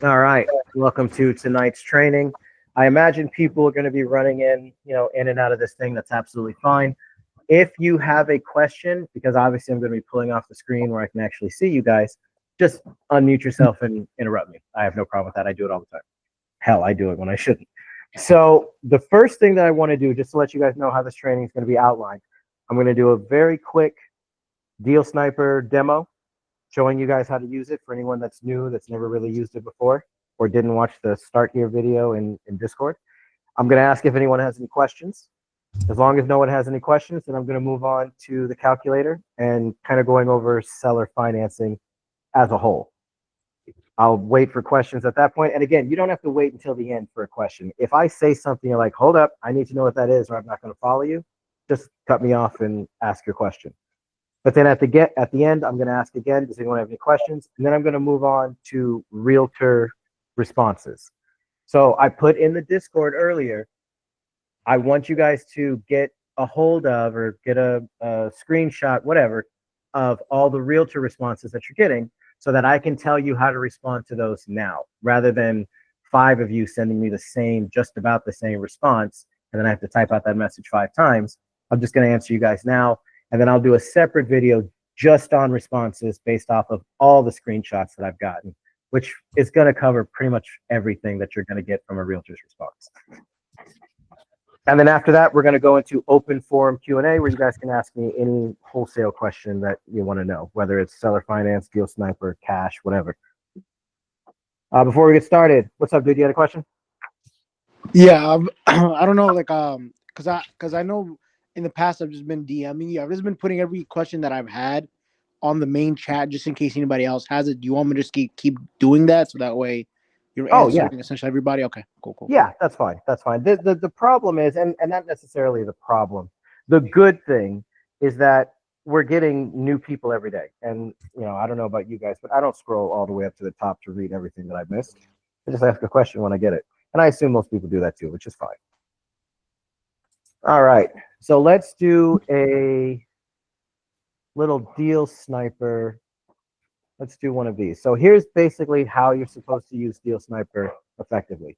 All right, welcome to tonight's training. I imagine people are going to be running in and out of this thing. That's absolutely fine. If you have a question, because obviously I'm going to be pulling off the screen where I can actually see you guys, just unmute yourself and interrupt me. I have no problem with that. I do it all the time. Hell, I do it when I shouldn't. So the first thing that I want to do, just to let you guys know how this training is going to be outlined, I'm going to do a very quick Deal Sniper demo, showing you guys how to use it for anyone that's new, that's never really used it before, or didn't watch the Start Here video in Discord. I'm going to ask if anyone has any questions. As long as no one has any questions, then I'm going to move on to the calculator and kind of going over seller financing as a whole. I'll wait for questions at that point. And again, you don't have to wait until the end for a question. If I say something, you're like, hold up, I need to know what that is, or I'm not going to follow you, just cut me off and ask your question. But then at the end, I'm going to ask again, does anyone have any questions? And then I'm going to move on to Realtor responses. So I put in the Discord earlier, I want you guys to get a hold of or get a screenshot, whatever, of all the Realtor responses that you're getting so that I can tell you how to respond to those now, rather than 5 of you sending me the same, just about the same response, and then I have to type out that message 5 times. I'm just going to answer you guys now. And then I'll do a separate video just on responses based off of all the screenshots that I've gotten, which is going to cover pretty much everything that you're going to get from a realtor's response. And then after that, we're going to go into open forum Q&A, where you guys can ask me any wholesale question that you want to know, whether it's seller finance, Deal Sniper, cash, whatever. Before we get started, what's up, dude? You had a question? Yeah, I don't know, like, because I know in the past I've just been DMing you. I've just been putting every question that I've had on the main chat just in case anybody else has it. Do you want me to just keep doing that so that way you're answering essentially everybody? Okay, cool. Yeah, that's fine. That's fine. The problem is, and not necessarily the problem, the good thing is that we're getting new people every day. And, I don't know about you guys, but I don't scroll all the way up to the top to read everything that I've missed. I just ask a question when I get it. And I assume most people do that too, which is fine. All right. So let's do a little Deal Sniper. Let's do one of these. So here's basically how you're supposed to use Deal Sniper effectively.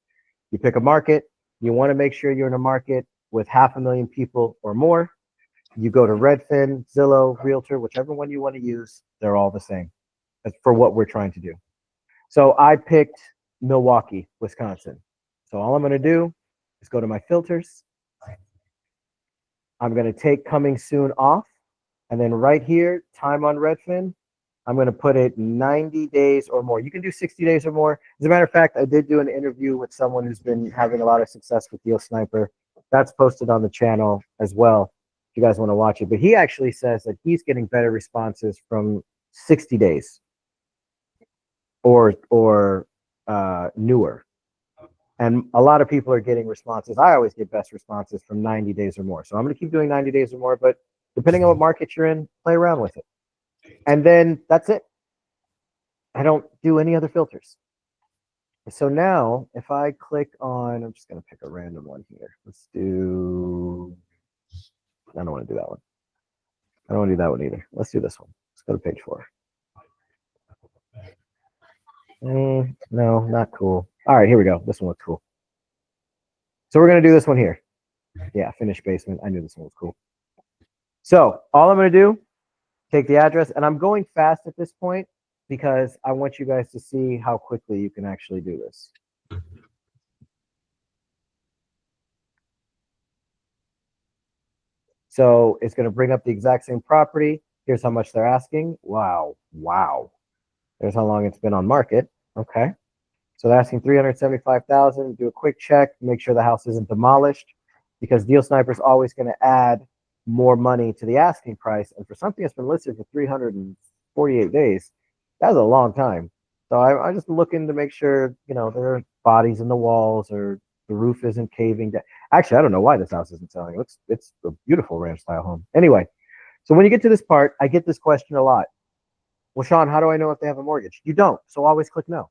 You pick a market. You want to make sure you're in a market with 500,000 people or more. You go to Redfin, Zillow, Realtor, whichever one you want to use. They're all the same. That's for what we're trying to do. So I picked Milwaukee, Wisconsin. So all I'm going to do is go to my filters. I'm going to take coming soon off. And then right here, time on Redfin, I'm going to put it 90 days or more. You can do 60 days or more. As a matter of fact, I did do an interview with someone who's been having a lot of success with Deal Sniper. That's posted on the channel as well, if you guys want to watch it. But he actually says that he's getting better responses from 60 days or newer. And a lot of people are getting responses. I always get best responses from 90 days or more. So I'm going to keep doing 90 days or more, but depending on what market you're in, play around with it. And then that's it. I don't do any other filters. So now if I click on, I'm just going to pick a random one here. Let's do, I don't want to do that one. I don't want to do that one either. Let's do this one. Let's go to page 4. No, not cool. All right, here we go. This one looks cool. So we're going to do this one here. Yeah, finished basement. I knew this one was cool. So all I'm going to do, take the address, and I'm going fast at this point because I want you guys to see how quickly you can actually do this. So it's going to bring up the exact same property. Here's how much they're asking. Wow. There's how long it's been on market. Okay. So they're asking $375,000. Do a quick check, make sure the house isn't demolished, because Deal Sniper is always going to add more money to the asking price. And for something that's been listed for 348 days, that's a long time. So I'm just looking to make sure, there are bodies in the walls or the roof isn't caving down. Actually, I don't know why this house isn't selling. It's a beautiful ranch style home. Anyway, so when you get to this part, I get this question a lot. Well, Sean, how do I know if they have a mortgage? You don't. So always click no.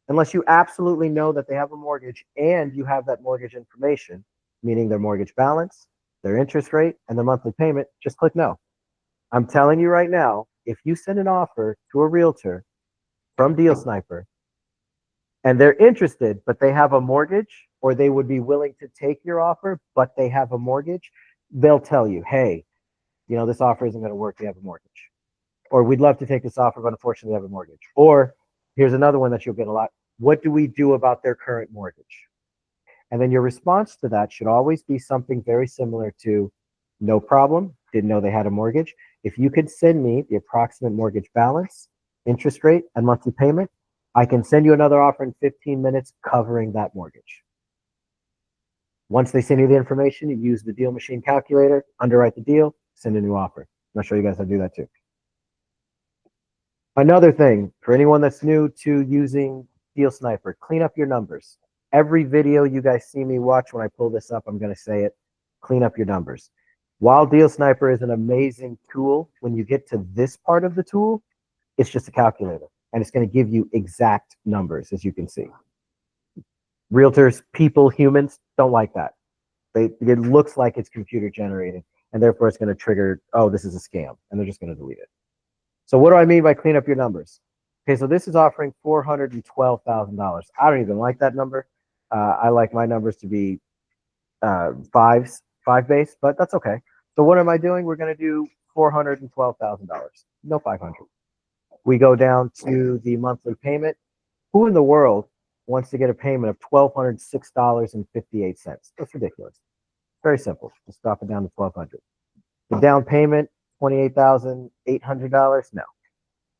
Unless you absolutely know that they have a mortgage and you have that mortgage information, meaning their mortgage balance, their interest rate, and their monthly payment, just click no. I'm telling you right now, if you send an offer to a realtor from Deal Sniper and they're interested, but they have a mortgage, or they would be willing to take your offer, but they have a mortgage, they'll tell you, hey, this offer isn't going to work. They have a mortgage. Or we'd love to take this offer, but unfortunately, they have a mortgage. Or here's another one that you'll get a lot. What do we do about their current mortgage? And then your response to that should always be something very similar to, no problem, didn't know they had a mortgage. If you could send me the approximate mortgage balance, interest rate, and monthly payment, I can send you another offer in 15 minutes covering that mortgage. Once they send you the information, you use the deal machine calculator, underwrite the deal, send a new offer. I'll show you guys how to do that too. Another thing, for anyone that's new to using Deal Sniper, clean up your numbers. Every video you guys see me watch, when I pull this up, I'm going to say it, clean up your numbers. While Deal Sniper is an amazing tool, when you get to this part of the tool, it's just a calculator, and it's going to give you exact numbers, as you can see. Realtors, people, humans don't like that. It looks like it's computer generated, and therefore it's going to trigger, oh, this is a scam, and they're just going to delete it. So what do I mean by clean up your numbers? Okay, so this is offering $412,000. I don't even like that number. I like my numbers to be five base, but that's okay. So what am I doing? We're going to do $412,000. No 500. We go down to the monthly payment. Who in the world wants to get a payment of $1,206.58? That's ridiculous. Very simple. Just drop it down to $1,200. The down payment, $28,800. No,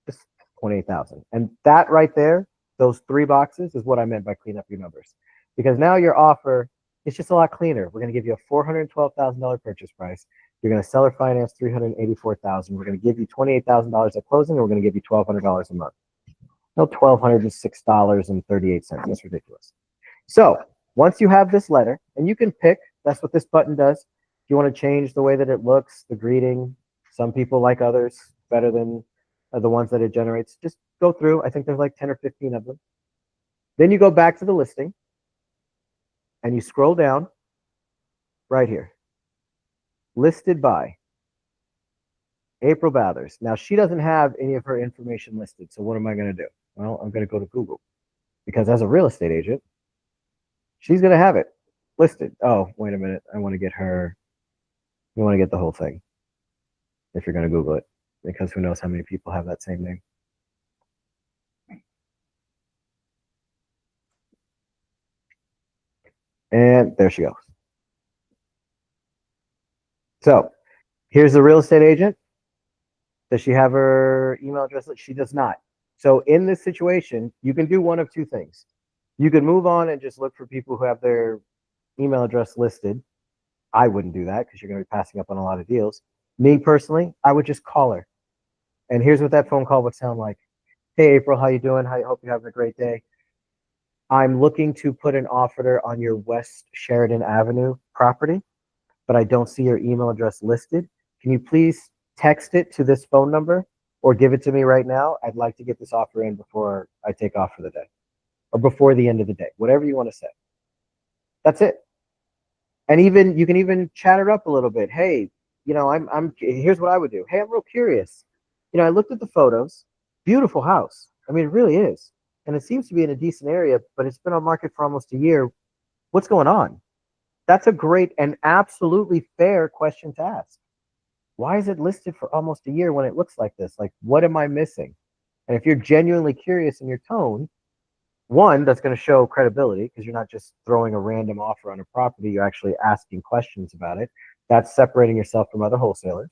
just $28,000. And that right there, those three boxes, is what I meant by clean up your numbers. Because now your offer is just a lot cleaner. We're going to give you a $412,000 purchase price. You're going to seller finance $384,000. We're going to give you $28,000 at closing, and we're going to give you $1,200 a month. No, $1,206.38. That's ridiculous. So once you have this letter, and you can pick, that's what this button does. If you want to change the way that it looks, the greeting, some people like others better than the ones that it generates, just go through. I think there's like 10 or 15 of them. Then you go back to the listing, and you scroll down right here. Listed by April Bathers. Now, she doesn't have any of her information listed, so what am I going to do? Well, I'm going to go to Google, because as a real estate agent, she's going to have it listed. Oh, wait a minute. I want to get her. You want to get the whole thing if you're going to Google it, because who knows how many people have that same name. And there she goes. So here's the real estate agent. Does she have her email address? She does not. So in this situation, you can do one of two things. You can move on and just look for people who have their email address listed. I wouldn't do that, because you're going to be passing up on a lot of deals. Me personally, I would just call her. And here's what that phone call would sound like. Hey, April, how you doing? I hope you're having a great day. I'm looking to put an offer on your West Sheridan Avenue property, but I don't see your email address listed. Can you please text it to this phone number or give it to me right now? I'd like to get this offer in before I take off for the day, or before the end of the day, whatever you want to say. That's it. And even you can even chat it up a little bit. Hey, here's what I would do. Hey, I'm real curious. I looked at the photos. Beautiful house. I mean, it really is. And it seems to be in a decent area, but it's been on market for almost a year. What's going on? That's a great and absolutely fair question to ask. Why is it listed for almost a year when it looks like this? Like, what am I missing? And if you're genuinely curious in your tone, one, that's going to show credibility, because you're not just throwing a random offer on a property. You're actually asking questions about it. That's separating yourself from other wholesalers.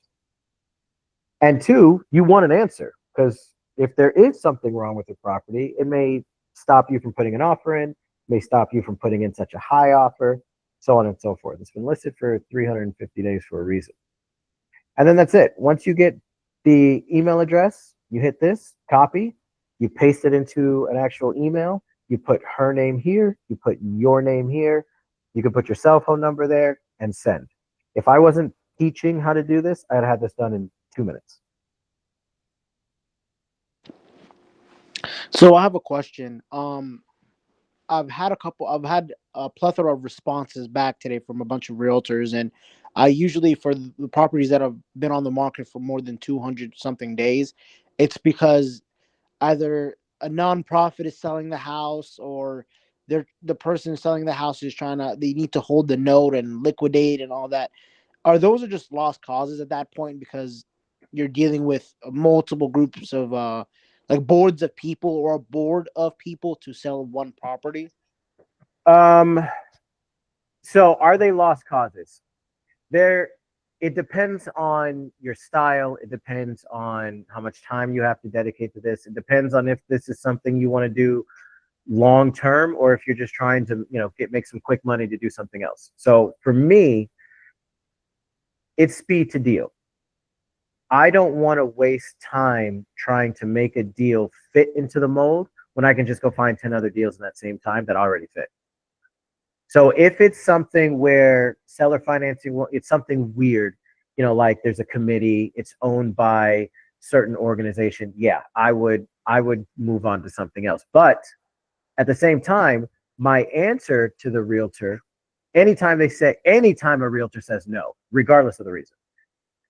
And two, you want an answer, because if there is something wrong with the property, it may stop you from putting an offer in, may stop you from putting in such a high offer, so on and so forth. It's been listed for 350 days for a reason. And then that's it. Once you get the email address, you hit this, copy, you paste it into an actual email, you put her name here, you put your name here, you can put your cell phone number there, and send. If I wasn't teaching how to do this, I'd have this done in 2 minutes. So I have a question. I've had a plethora of responses back today from a bunch of realtors, and I usually, for the properties that have been on the market for more than 200 something days, it's because either a nonprofit is selling the house, or the person selling the house is they need to hold the note and liquidate and all that. Are those are just lost causes at that point because you're dealing with multiple groups of like boards of people or a board of people to sell one property? Um, so are they lost causes? There, it depends on your style. It depends on how much time you have to dedicate to this. It depends on if this is something you want to do long term or if you're just trying to, make some quick money to do something else. So for me, it's speed to deal. I don't want to waste time trying to make a deal fit into the mold when I can just go find 10 other deals in that same time that already fit. So if it's something where seller financing, it's something weird, like there's a committee, it's owned by certain organization. Yeah, I would move on to something else. But at the same time, my answer to the realtor, anytime a realtor says no, regardless of the reason,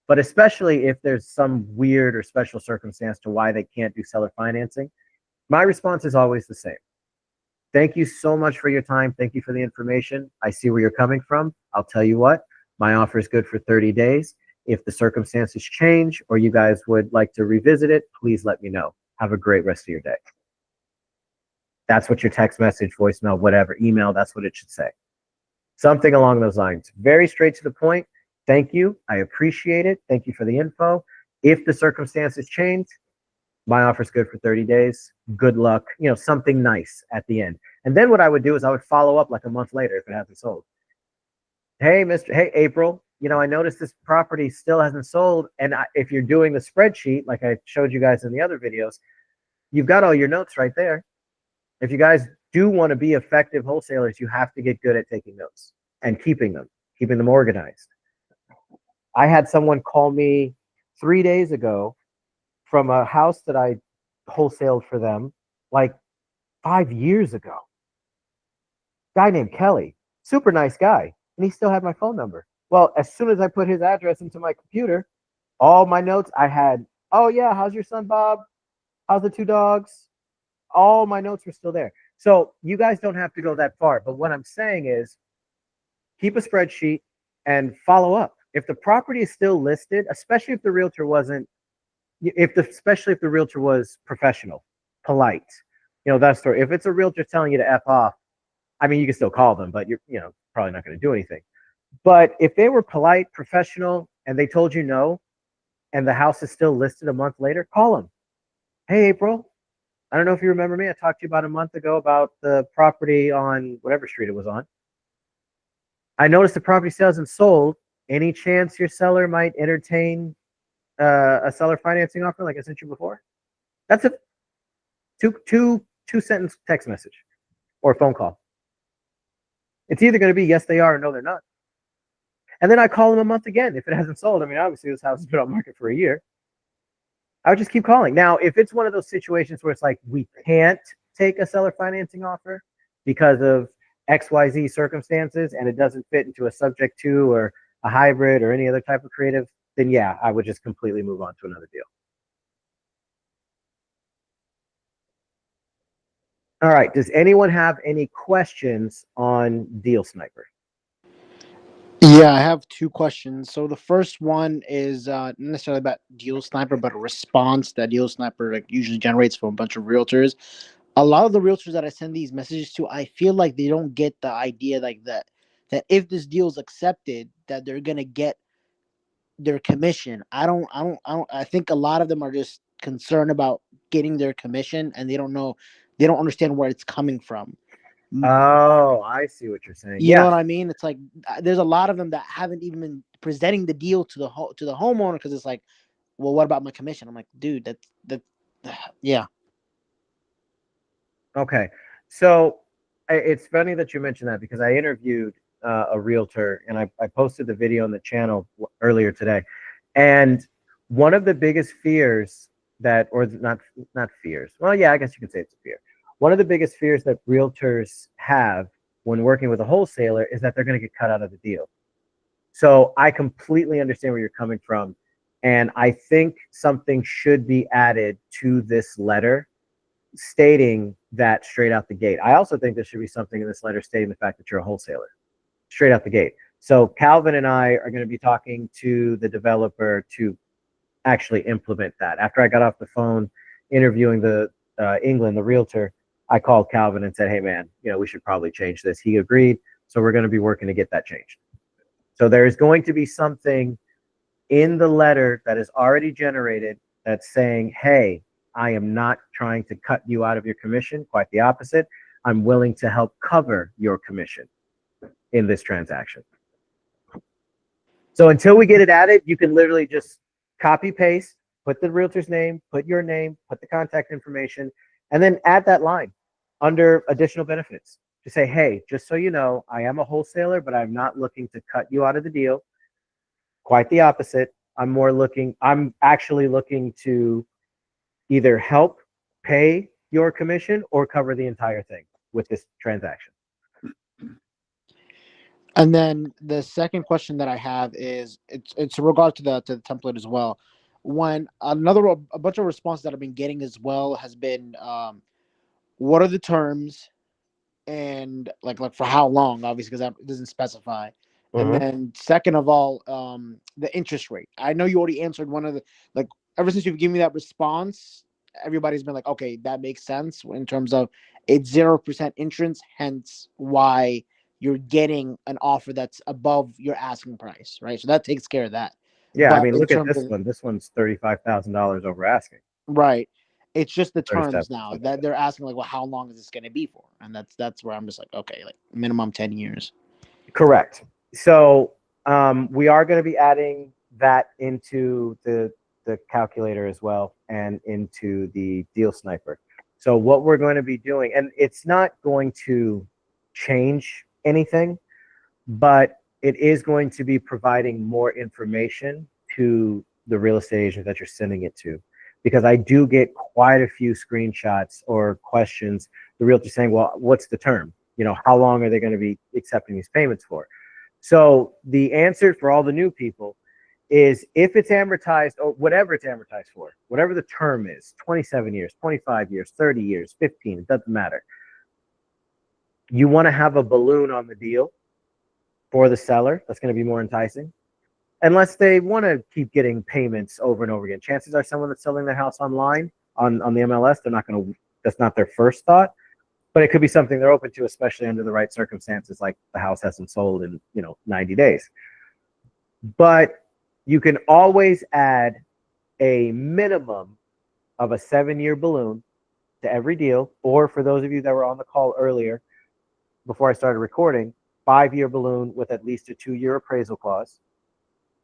but especially if there's some weird or special circumstance to why they can't do seller financing, my response is always the same. Thank you so much for your time. Thank you for the information. I see where you're coming from. I'll tell you what, my offer is good for 30 days. If the circumstances change or you guys would like to revisit it, please let me know. Have a great rest of your day. That's what your text message, voicemail, whatever, email, that's what it should say. Something along those lines. Very straight to the point. Thank you. I appreciate it. Thank you for the info. If the circumstances change, my offer's good for 30 days. Good luck. Something nice at the end. And then what I would do is I would follow up like a month later if it hasn't sold. Hey, April, I noticed this property still hasn't sold. And if you're doing the spreadsheet, like I showed you guys in the other videos, you've got all your notes right there. If you guys do want to be effective wholesalers, you have to get good at taking notes and keeping them organized. I had someone call me 3 days ago from a house that I wholesaled for them like 5 years ago. Guy named Kelly, super nice guy, and he still had my phone number. Well, as soon as I put his address into my computer, all my notes I had, oh yeah, how's your son Bob? How's the 2 dogs? All my notes were still there. So you guys don't have to go that far. But what I'm saying is keep a spreadsheet and follow up. If the property is still listed, especially if the realtor was professional, polite, that story. If it's a realtor telling you to F off, I mean, you can still call them, but you're, probably not going to do anything. But if they were polite, professional, and they told you no, and the house is still listed a month later, call them. Hey, April, I don't know if you remember me. I talked to you about a month ago about the property on whatever street it was on. I noticed the property still hasn't sold. Any chance your seller might entertain a seller financing offer like I sent you before? That's a two sentence text message or phone call. It's either going to be yes, they are, or no, they're not. And then I call them a month again if it hasn't sold. I mean, obviously this house has been on market for a year. I would just keep calling. Now, if it's one of those situations where it's like we can't take a seller financing offer because of XYZ circumstances and it doesn't fit into a subject to or a hybrid or any other type of creative, then yeah, I would just completely move on to another deal. All right. Does anyone have any questions on Deal Sniper? Yeah, I have 2 questions. So the first one is not necessarily about Deal Sniper, but a response that Deal Sniper usually generates from a bunch of realtors. A lot of the realtors that I send these messages to, I feel like they don't get the idea that if this deal is accepted, that they're gonna get their commission. I think a lot of them are just concerned about getting their commission, and they don't understand where it's coming from. Oh, I see what you're saying. You know what I mean? It's like there's a lot of them that haven't even been presenting the deal to the homeowner because it's like, well, what about my commission? I'm like, dude, that yeah. Okay. So it's funny that you mentioned that because I interviewed a realtor and I posted the video on the channel earlier today. And one of the biggest fears or not fears. Well, yeah, I guess you could say it's a fear. One of the biggest fears that realtors have when working with a wholesaler is that they're going to get cut out of the deal. So I completely understand where you're coming from. And I think something should be added to this letter stating that straight out the gate. I also think there should be something in this letter stating the fact that you're a wholesaler straight out the gate. So Calvin and I are going to be talking to the developer to actually implement that. After I got off the phone interviewing the England, the realtor, I called Calvin and said, "Hey man, we should probably change this." He agreed. So we're going to be working to get that changed. So there is going to be something in the letter that is already generated that's saying, "Hey, I am not trying to cut you out of your commission. Quite the opposite. I'm willing to help cover your commission in this transaction." So until we get it added, you can literally just copy paste, put the realtor's name, put your name, put the contact information, and then add that line under additional benefits to say, "Hey, just so you know, I am a wholesaler, but I'm not looking to cut you out of the deal. Quite the opposite. I'm actually looking to either help pay your commission or cover the entire thing with this transaction." And then the second question that I have is it's in regard to the template as well. When a bunch of responses that I've been getting as well has been, what are the terms, and like for how long, obviously, because that doesn't specify. And then second of all, the interest rate. I know you already answered one of the, like, ever since you've given me that response, everybody's been like, okay, that makes sense in terms of it's 0% interest, hence why you're getting an offer that's above your asking price, right? So that takes care of that. Yeah, I But mean, in look at terms this of, one. This one's $35,000 over asking. right, it's just the 37, terms now something like that that. they're asking, like, well, how long is this going to be for? And that's where I'm just like, okay, like minimum 10 years. Correct. So we are going to be adding that into the calculator as well and into the deal sniper. So what we're going to be doing, and it's not going to change anything, but it is going to be providing more information to the real estate agent that you're sending it to. Because I do get quite a few screenshots or questions, the realtor saying, "Well, what's the term? How long are they going to be accepting these payments for?" So the answer for all the new people is, if it's amortized, or whatever it's amortized for, whatever the term is, 27 years, 25 years, 30 years, 15, it doesn't matter. You want to have a balloon on the deal for the seller. That's going to be more enticing. Unless they want to keep getting payments over and over again. Chances are someone that's selling their house online on the MLS, that's not their first thought. But it could be something they're open to, especially under the right circumstances, like the house hasn't sold in 90 days. But you can always add a minimum of a 7-year balloon to every deal, or for those of you that were on the call earlier, before I started recording, 5-year balloon with at least a 2-year appraisal clause.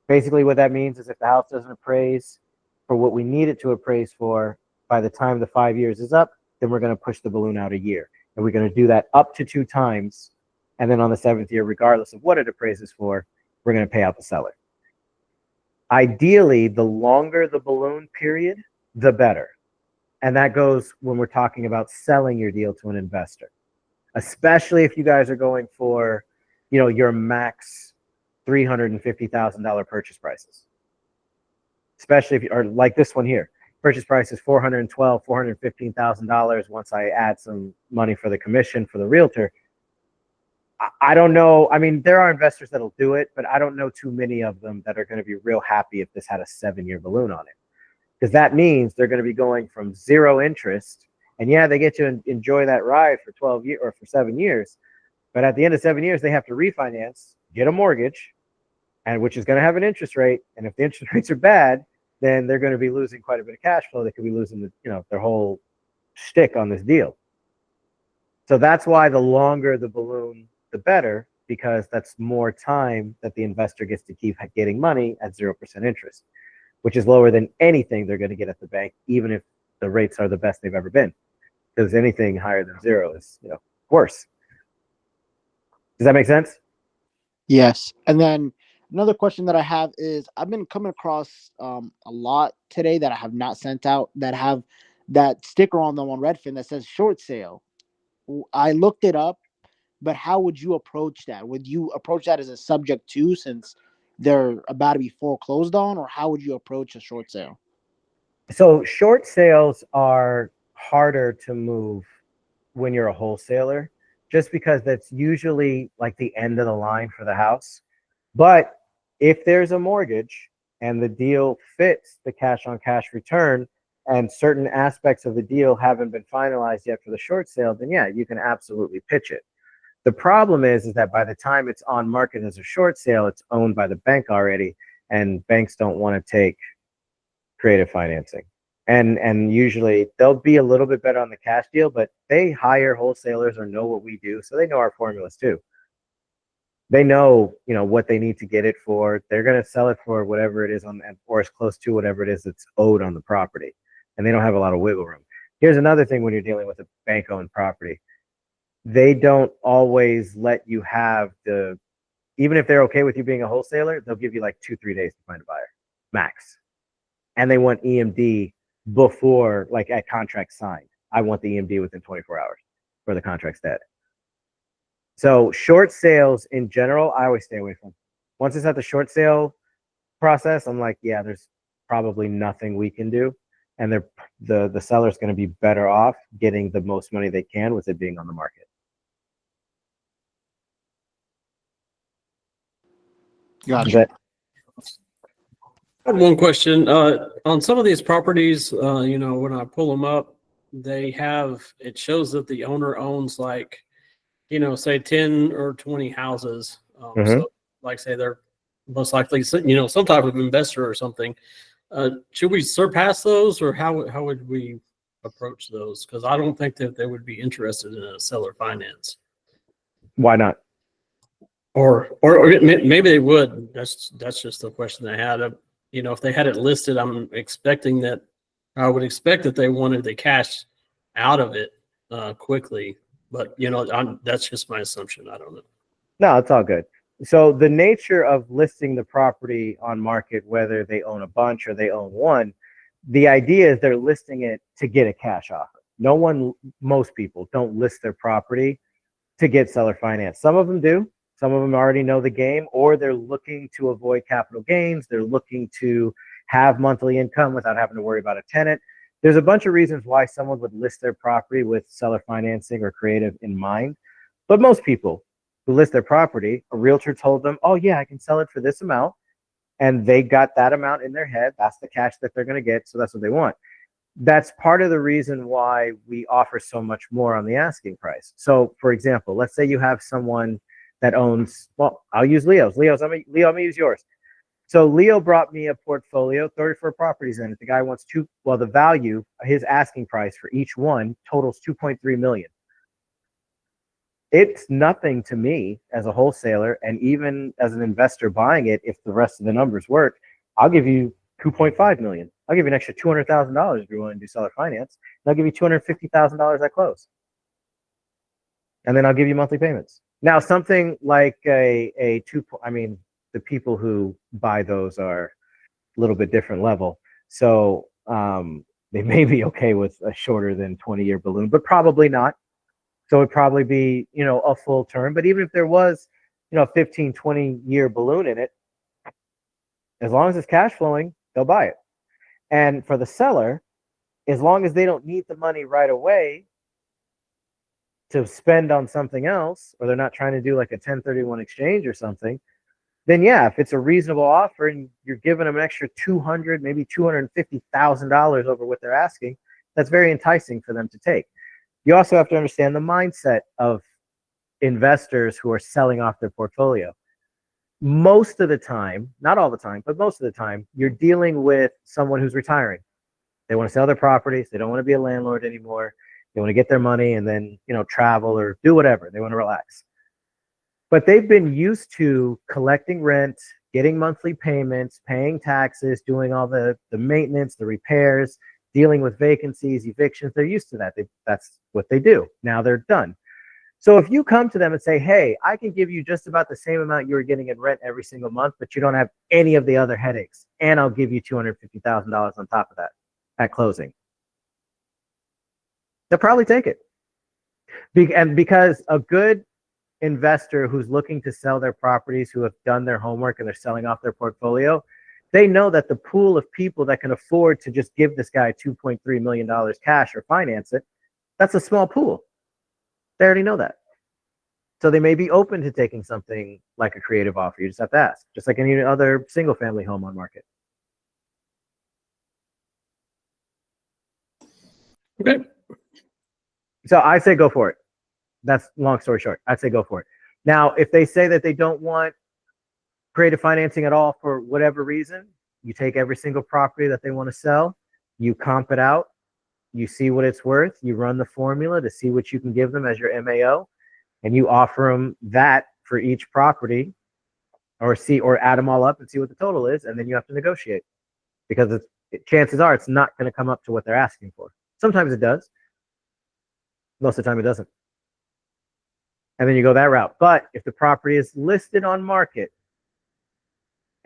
Basically, what that means is if the house doesn't appraise for what we need it to appraise for by the time the 5 years is up, then we're going to push the balloon out a year. And we're going to do that up to 2 times. And then on the 7th year, regardless of what it appraises for, we're going to pay out the seller. Ideally, the longer the balloon period, the better. And that goes when we're talking about selling your deal to an investor, especially if you guys are going for, your max $350,000 purchase prices. Especially if you are like this one here. Purchase price is $415,000 once I add some money for the commission for the realtor. I don't know. I mean, there are investors that'll do it, but I don't know too many of them that are going to be real happy if this had a 7-year balloon on it. Because that means they're going to be going from 0 interest. And yeah, they get to enjoy that ride for 12 years or for 7 years. But at the end of 7 years, they have to refinance, get a mortgage, and which is going to have an interest rate. And if the interest rates are bad, then they're going to be losing quite a bit of cash flow. They could be losing their whole shtick on this deal. So that's why the longer the balloon, the better, because that's more time that the investor gets to keep getting money at 0% interest, which is lower than anything they're going to get at the bank, even if the rates are the best they've ever been. Because anything higher than 0 is worse. Does that make sense? Yes. And then another question that I have is, I've been coming across a lot today that I have not sent out that have that sticker on them on Redfin that says short sale. I looked it up, but how would you approach that? Would you approach that as a subject to, since they're about to be foreclosed on, or how would you approach a short sale? So short sales are harder to move when you're a wholesaler, just because that's usually like the end of the line for the house. But if there's a mortgage and the deal fits the cash on cash return and certain aspects of the deal haven't been finalized yet for the short sale, then yeah, you can absolutely pitch it. The problem is that by the time it's on market as a short sale, it's owned by the bank already, and banks don't want to take creative financing. And usually they'll be a little bit better on the cash deal, but they hire wholesalers or know what we do, so they know our formulas too. They know, what they need to get it for. They're going to sell it for whatever it is or as close to whatever it is that's owed on the property, and they don't have a lot of wiggle room. Here's another thing when you're dealing with a bank-owned property: they don't always let you have even if they're okay with you being a wholesaler, they'll give you like 2-3 days to find a buyer, max. And they want EMD before, like at contract signed. I want the EMD within 24 hours for the contract's dead. So short sales in general, I always stay away from. Once it's at the short sale process, I'm like, yeah, there's probably nothing we can do. And the seller's going to be better off getting the most money they can with it being on the market. Gotcha. I had one question. On some of these properties, when I pull them up, it shows that the owner owns like, say 10 or 20 houses. So like say they're most likely, some type of investor or something. Should we surpass those, or how would we approach those? Because I don't think that they would be interested in a seller finance. Why not? Or maybe they would. That's just the question I had. If they had it listed, I would expect that they wanted the cash out of it quickly. But that's just my assumption. I don't know. No, it's all good. So the nature of listing the property on market, whether they own a bunch or they own one, the idea is they're listing it to get a cash offer. Most people don't list their property to get seller finance. Some of them do. Some of them already know the game, or they're looking to avoid capital gains. They're looking to have monthly income without having to worry about a tenant. There's a bunch of reasons why someone would list their property with seller financing or creative in mind. But most people who list their property, a realtor told them, oh yeah, I can sell it for this amount. And they got that amount in their head. That's the cash that they're going to get. So that's what they want. That's part of the reason why we offer so much more on the asking price. So for example, let's say you have someone that owns, I'll use Leo's. Leo, I'm going to use yours. So Leo brought me a portfolio, 34 properties in it. The guy wants the value, his asking price for each one totals 2.3 million. It's nothing to me as a wholesaler, and even as an investor buying it, if the rest of the numbers work, I'll give you 2.5 million. I'll give you an extra $200,000 if you want to do seller finance. And I'll give you $250,000 at close. And then I'll give you monthly payments. Now, something like the people who buy those are a little bit different level. So they may be okay with a shorter than 20-year balloon, but probably not. So it'd probably be, a full term. But even if there was, a 15, 20-year balloon in it, as long as it's cash flowing, they'll buy it. And for the seller, as long as they don't need the money right away to spend on something else, or they're not trying to do like a 1031 exchange or something, then yeah, if it's a reasonable offer and you're giving them an extra $200,000, maybe $250,000 over what they're asking, that's very enticing for them to take. You also have to understand the mindset of investors who are selling off their portfolio. Most of the time, not all the time, but most of the time, you're dealing with someone who's retiring. They want to sell their properties. They don't want to be a landlord anymore. They want to get their money and then, travel or do whatever. They want to relax. But they've been used to collecting rent, getting monthly payments, paying taxes, doing all the maintenance, the repairs, dealing with vacancies, evictions. They're used to that. That's what they do. Now they're done. So if you come to them and say, hey, I can give you just about the same amount you were getting in rent every single month, but you don't have any of the other headaches, and I'll give you $250,000 on top of that at closing, they'll probably take it. And because a good investor who's looking to sell their properties, who have done their homework and they're selling off their portfolio, They know that the pool of people that can afford to just give this guy $2.3 million cash or finance it, that's a small pool. They already know that. So they may be open to taking something like a creative offer. You just have to ask, just like any other single family home on market. Okay. So I say go for it. That's long story short. I'd say go for it. Now, if they say that they don't want creative financing at all for whatever reason, you take every single property that they want to sell, you comp it out, you see what it's worth, you run the formula to see what you can give them as your MAO, and you offer them that for each property, or add them all up and see what the total is, and then you have to negotiate, because chances are it's not going to come up to what they're asking for. Sometimes it does. Most of the time it doesn't. And then you go that route. But if the property is listed on market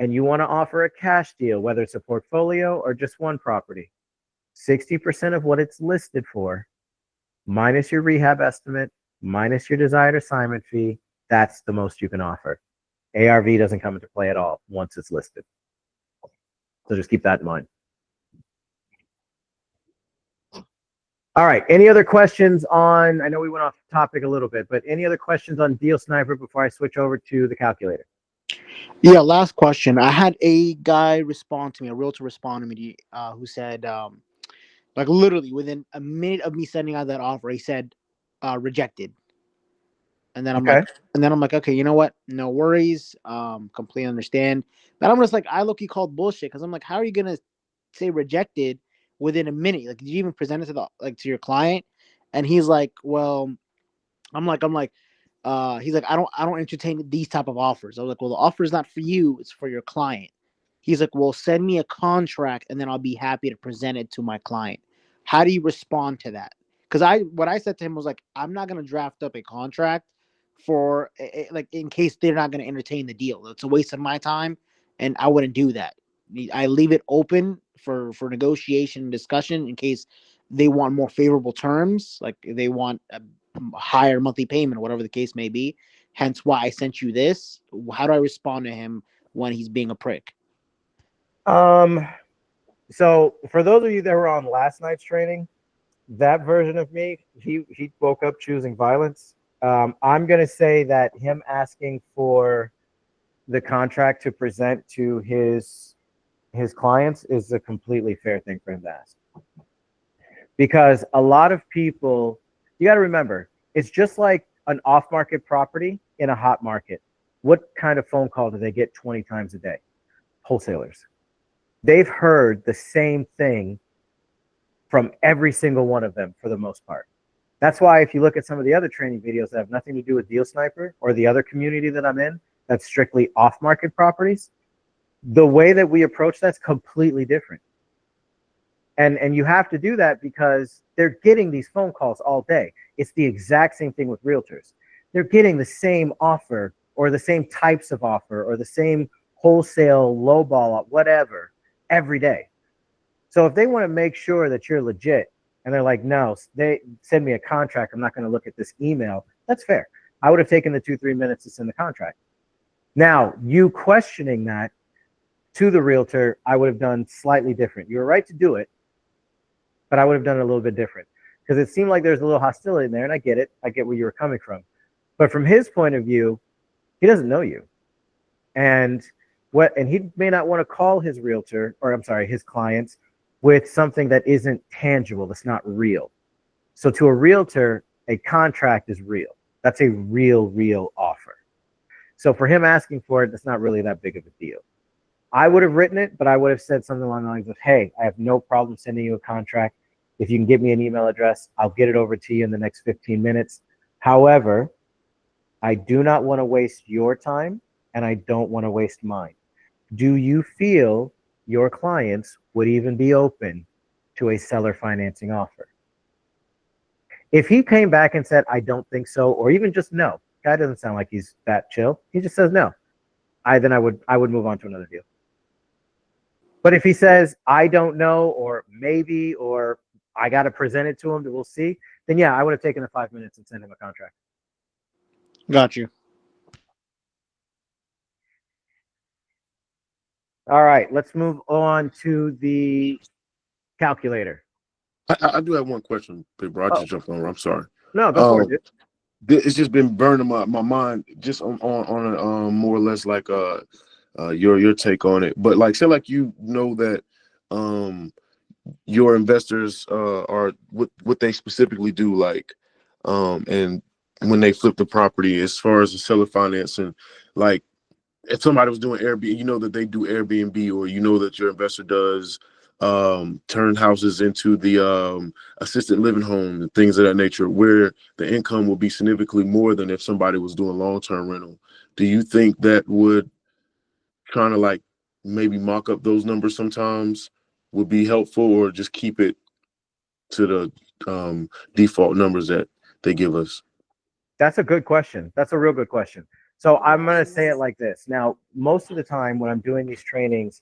and you want to offer a cash deal, whether it's a portfolio or just one property, 60% of what it's listed for, minus your rehab estimate, minus your desired assignment fee, that's the most you can offer. ARV doesn't come into play at all once it's listed. So just keep that in mind. All right. Any other questions on, I know we went off topic a little bit, but any other questions on Deal Sniper before I switch over to the calculator? Yeah, last question. I had a guy respond to me, a realtor respond to me, who said, like literally within a minute of me sending out that offer, he said, rejected. And then I'm like, okay, you know what? No worries. Completely understand. But I'm just like, I look, he called bullshit, because I'm like, how are you gonna say rejected within a minute? Like, did you even present it to your client? And he's like, well, I'm like, he's like, I don't entertain these type of offers. I was like, well, the offer is not for you, it's for your client. He's like, well, send me a contract and then I'll be happy to present it to my client. How do you respond to that? Because what I said to him was like, I'm not gonna draft up a contract for like in case they're not gonna entertain the deal. It's a waste of my time, and I wouldn't do that. I leave it open for negotiation and discussion in case they want more favorable terms, like they want a higher monthly payment, whatever the case may be. Hence why I sent you this. How do I respond to him when he's being a prick? So for those of you that were on last night's training, that version of me, he woke up choosing violence. I'm gonna say that him asking for the contract to present to his clients is a completely fair thing for him to ask. Because a lot of people, you got to remember, it's just like an off-market property in a hot market. What kind of phone call do they get 20 times a day? Wholesalers. They've heard the same thing from every single one of them for the most part. That's why if you look at some of the other training videos that have nothing to do with Deal Sniper or the other community that I'm in, that's strictly off-market properties, the way that we approach that's completely different. And you have to do that because they're getting these phone calls all day. It's the exact same thing with realtors. They're getting the same offer or the same types of offer or the same wholesale lowball, whatever, every day. So if they want to make sure that you're legit and they're like, no, they send me a contract, I'm not going to look at this email, that's fair. I would have taken the 2-3 minutes to send the contract. Now, you questioning that to the realtor, I would have done slightly different. You're right to do it, but I would have done it a little bit different because it seemed like there's a little hostility in there, and I get it. I get where you were coming from. But from his point of view, he doesn't know you. And he may not want to call his realtor, or I'm sorry, his clients with something that isn't tangible, that's not real. So to a realtor, a contract is real. That's a real offer. So for him asking for it, that's not really that big of a deal. I would have written it, but I would have said something along the lines of, hey, I have no problem sending you a contract. If you can give me an email address, I'll get it over to you in the next 15 minutes. However, I do not want to waste your time and I don't want to waste mine. Do you feel your clients would even be open to a seller financing offer? If he came back and said, I don't think so, or even just no, guy doesn't sound like he's that chill. He just says no. Then I would move on to another deal. But if he says, I don't know, or maybe, or I got to present it to him, we'll see, then yeah, I would have taken the 5 minutes and sent him a contract. Got you. All right, let's move on to the calculator. I do have one question, bro. I Oh, just jumped on. I'm sorry. no, go for it, dude. It's just been burning my mind just on a more or less like your take on it. But like say like you know that your investors are what they specifically do, like and when they flip the property as far as the seller financing, like if somebody was doing Airbnb, you know that they do Airbnb, or you know that your investor does turn houses into the assisted living home and things of that nature, where the income will be significantly more than if somebody was doing long-term rental. Do you think that would kind of like maybe mock up those numbers sometimes would be helpful, or just keep it to the default numbers that they give us? That's a good question. That's a real good question. So I'm going to say it like this. Now, most of the time when I'm doing these trainings,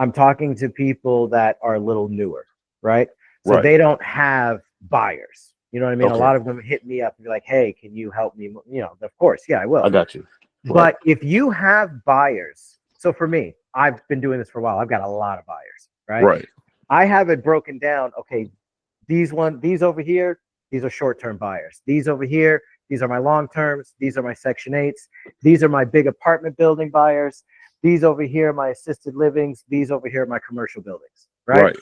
I'm talking to people that are a little newer, right? So Right. they don't have buyers. You know what I mean? A Okay. lot of them hit me up and be like, hey, can you help me? You know, of course. Yeah, I will. I got you. But Right. if you have buyers, so for me, I've been doing this for a while. I've got a lot of buyers, right? Right. I have it broken down. Okay, these over here, these are short-term buyers. These over here, these are my long-terms. These are my Section 8s. These are my big apartment building buyers. These over here, my assisted livings. These over here, my commercial buildings, right? Right.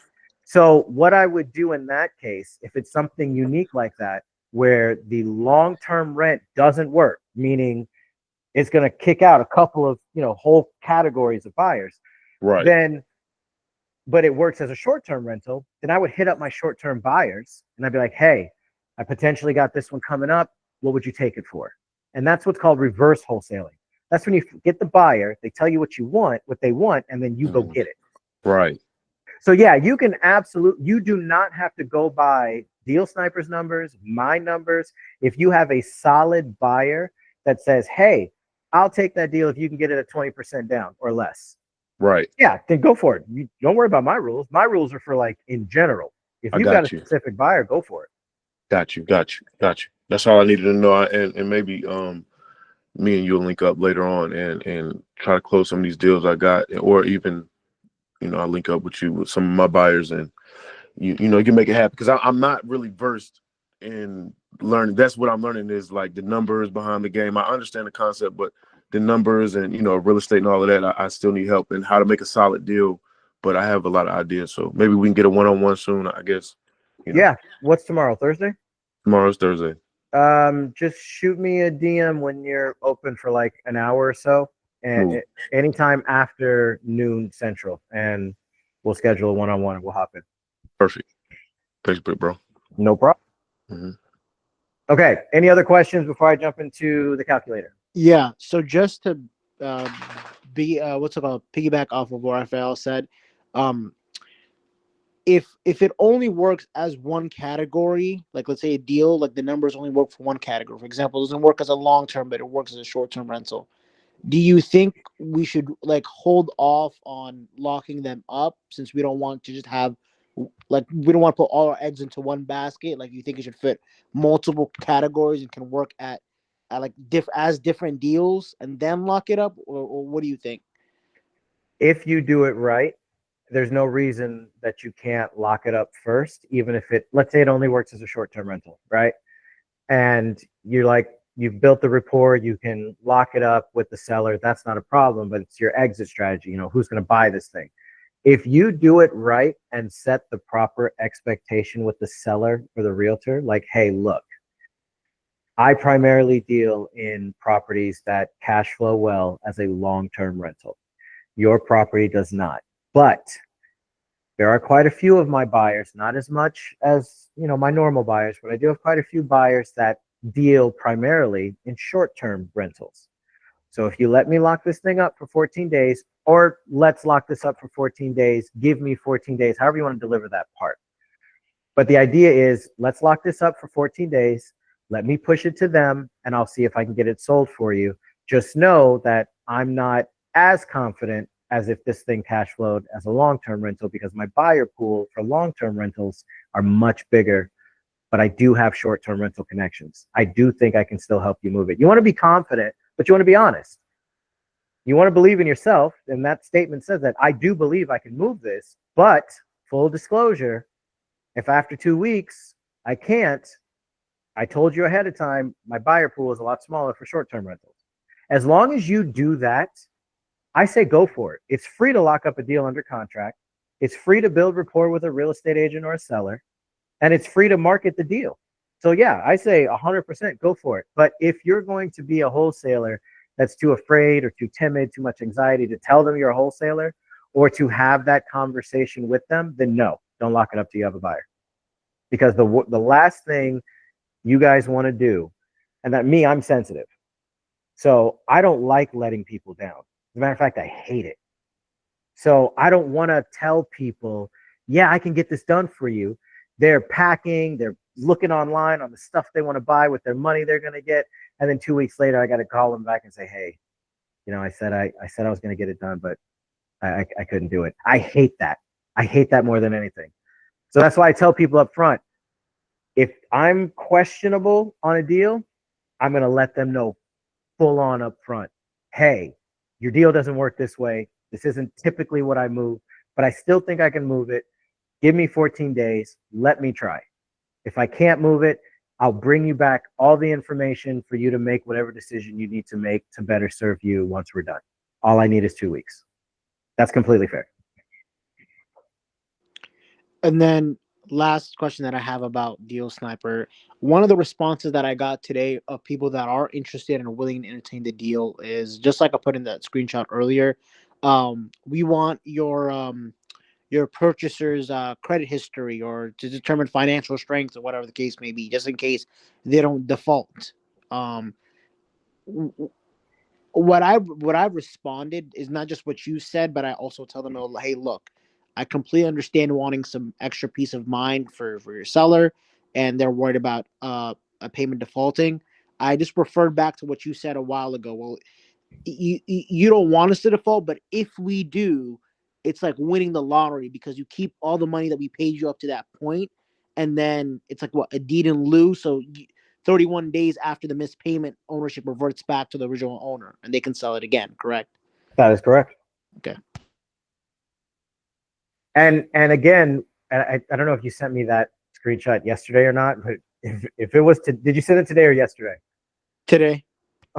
So what I would do in that case, if it's something unique like that, where the long-term rent doesn't work, meaning it's going to kick out a couple of, whole categories of buyers, Right. then, but it works as a short-term rental, then I would hit up my short-term buyers and I'd be like, hey, I potentially got this one coming up. What would you take it for? And that's what's called reverse wholesaling. That's when you get the buyer, they tell you what they want, and then you go get it. Right. So yeah, you do not have to go by Deal Sniper's numbers, my numbers. If you have a solid buyer that says, hey, I'll take that deal if you can get it at 20% down or less. Right. Yeah, then go for it. You don't worry about my rules. My rules are for like in general. If you've got a specific buyer, go for it. Got you. That's all I needed to know. And maybe me and you'll link up later on and try to close some of these deals I got, or even I'll link up with you with some of my buyers, and you can make it happen, because I'm not really versed in learning. That's what I'm learning, is like the numbers behind the game. I understand the concept, but the numbers and real estate and all of that, I still need help in how to make a solid deal. But I have a lot of ideas, so maybe we can get a one-on-one soon, I guess. Yeah. What's tomorrow? Thursday? Tomorrow's Thursday. Just shoot me a DM when you're open for like an hour or so, and anytime after noon Central, and we'll schedule a one-on-one and we'll hop in. Perfect. Thanks, bro. No problem. Mm-hmm. Okay. Any other questions before I jump into the calculator? Yeah. So just to piggyback off of what Raphael said, if it only works as one category, like let's say a deal, like the numbers only work for one category. For example, it doesn't work as a long-term, but it works as a short-term rental. Do you think we should like hold off on locking them up, since we don't want to just have we don't want to put all our eggs into one basket? Like, you think it should fit multiple categories and can work at like different deals, and then lock it up, or what do you think? If you do it right, there's no reason that you can't lock it up first, even if let's say it only works as a short-term rental, right? And you've built the rapport, you can lock it up with the seller. That's not a problem, but it's your exit strategy. Who's going to buy this thing? If you do it right and set the proper expectation with the seller or the realtor, like, hey, look, I primarily deal in properties that cash flow well as a long-term rental. Your property does not. But there are quite a few of my buyers, not as much as my normal buyers, but I do have quite a few buyers that deal primarily in short-term rentals. So if you let me lock this thing up for 14 days, or let's lock this up for 14 days, give me 14 days, however you want to deliver that part. But the idea is, let's lock this up for 14 days. Let me push it to them, and I'll see if I can get it sold for you. Just know that I'm not as confident as if this thing cash flowed as a long-term rental, because my buyer pool for long-term rentals are much bigger, but I do have short-term rental connections. I do think I can still help you move it. You want to be confident, but you want to be honest. You want to believe in yourself, and that statement says that I do believe I can move this, but full disclosure, if after 2 weeks I can't, I told you ahead of time, my buyer pool is a lot smaller for short-term rentals. As long as you do that, I say go for it. It's free to lock up a deal under contract. It's free to build rapport with a real estate agent or a seller, and it's free to market the deal. So yeah, I say 100% go for it. But if you're going to be a wholesaler that's too afraid or too timid, too much anxiety to tell them you're a wholesaler or to have that conversation with them, then no, don't lock it up till you have a buyer. Because the last thing you guys want to do, and that me, I'm sensitive. So I don't like letting people down. As a matter of fact, I hate it. So I don't want to tell people, yeah, I can get this done for you. They're packing, they're looking online on the stuff they want to buy with their money they're going to get. And then 2 weeks later, I got to call them back and say, hey, I said I was going to get it done, but I couldn't do it. I hate that. I hate that more than anything. So that's why I tell people up front, if I'm questionable on a deal, I'm going to let them know full on up front. Hey, your deal doesn't work this way. This isn't typically what I move, but I still think I can move it. Give me 14 days. Let me try. If I can't move it, I'll bring you back all the information for you to make whatever decision you need to make to better serve you once we're done. All I need is 2 weeks. That's completely fair. And then last question that I have about Deal Sniper. One of the responses that I got today of people that are interested and willing to entertain the deal is just like I put in that screenshot earlier. We want your purchaser's credit history or to determine financial strength or whatever the case may be, just in case they don't default. Um, what I've responded is not just what you said, but I also tell them, oh, hey, look, I completely understand wanting some extra peace of mind for your seller, and they're worried about a payment defaulting. I just referred back to what you said a while ago. Well, you don't want us to default, but if we do, it's like winning the lottery because you keep all the money that we paid you up to that point, and then it's like what, a deed in lieu. So 31 days after the missed payment, ownership reverts back to the original owner, and they can sell it again. Correct? That is correct. Okay. And again, I don't know if you sent me that screenshot yesterday or not, but if it was did you send it today or yesterday? Today.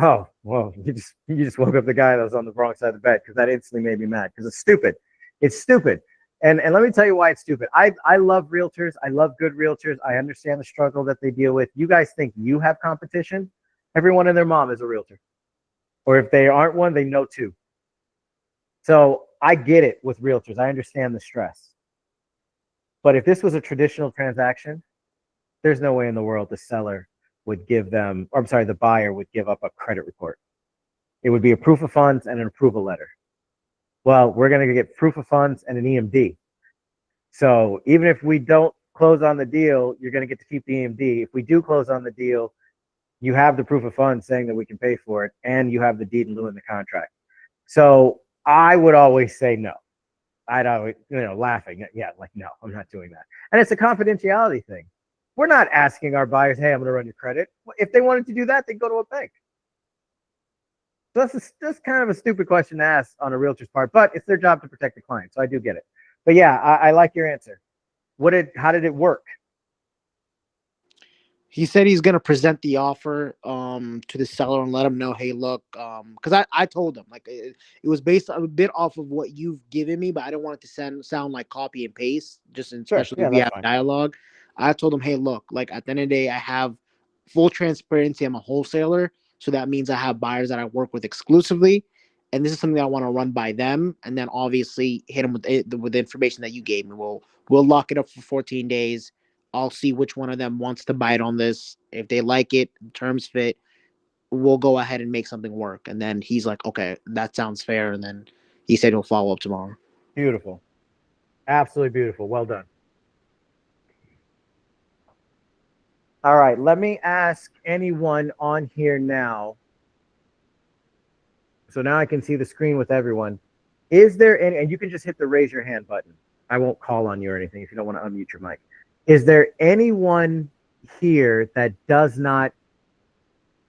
Oh, well, you just woke up the guy that was on the wrong side of the bed, because that instantly made me mad, because it's stupid. It's stupid. And let me tell you why it's stupid. I love realtors. I love good realtors. I understand the struggle that they deal with. You guys think you have competition? Everyone and their mom is a realtor. Or if they aren't one, they know two. So I get it with realtors. I understand the stress. But if this was a traditional transaction, there's no way in the world the seller would give them, or I'm sorry, the buyer would give up a credit report. It would be a proof of funds and an approval letter. Well, we're going to get proof of funds and an EMD. So even if we don't close on the deal, you're going to get to keep the EMD. If we do close on the deal, you have the proof of funds saying that we can pay for it, and you have the deed in lieu in the contract. So I would always say no. I'd always, laughing. Yeah, like, no, I'm not doing that. And it's a confidentiality thing. We're not asking our buyers, hey, I'm going to run your credit. If they wanted to do that, they'd go to a bank. So that's kind of a stupid question to ask on a realtor's part, but it's their job to protect the client. So I do get it. But yeah, I like your answer. How did it work? He said he's going to present the offer to the seller and let him know, hey, look, because I told him, like, it was based a bit off of what you've given me, but I didn't want it to sound like copy and paste, just especially if we have dialogue. I told him, hey, look, like, at the end of the day, I have full transparency. I'm a wholesaler, so that means I have buyers that I work with exclusively, and this is something I want to run by them, and then obviously hit them with the information that you gave me. We'll lock it up for 14 days. I'll see which one of them wants to bite on this. If they like it, terms fit, we'll go ahead and make something work. And then he's like, okay, that sounds fair. And then he said he'll follow up tomorrow. Beautiful. Absolutely beautiful. Well done. All right. Let me ask anyone on here now. So now I can see the screen with everyone. Is there any, and you can just hit the raise your hand button. I won't call on you or anything if you don't want to unmute your mic. Is there anyone here that does not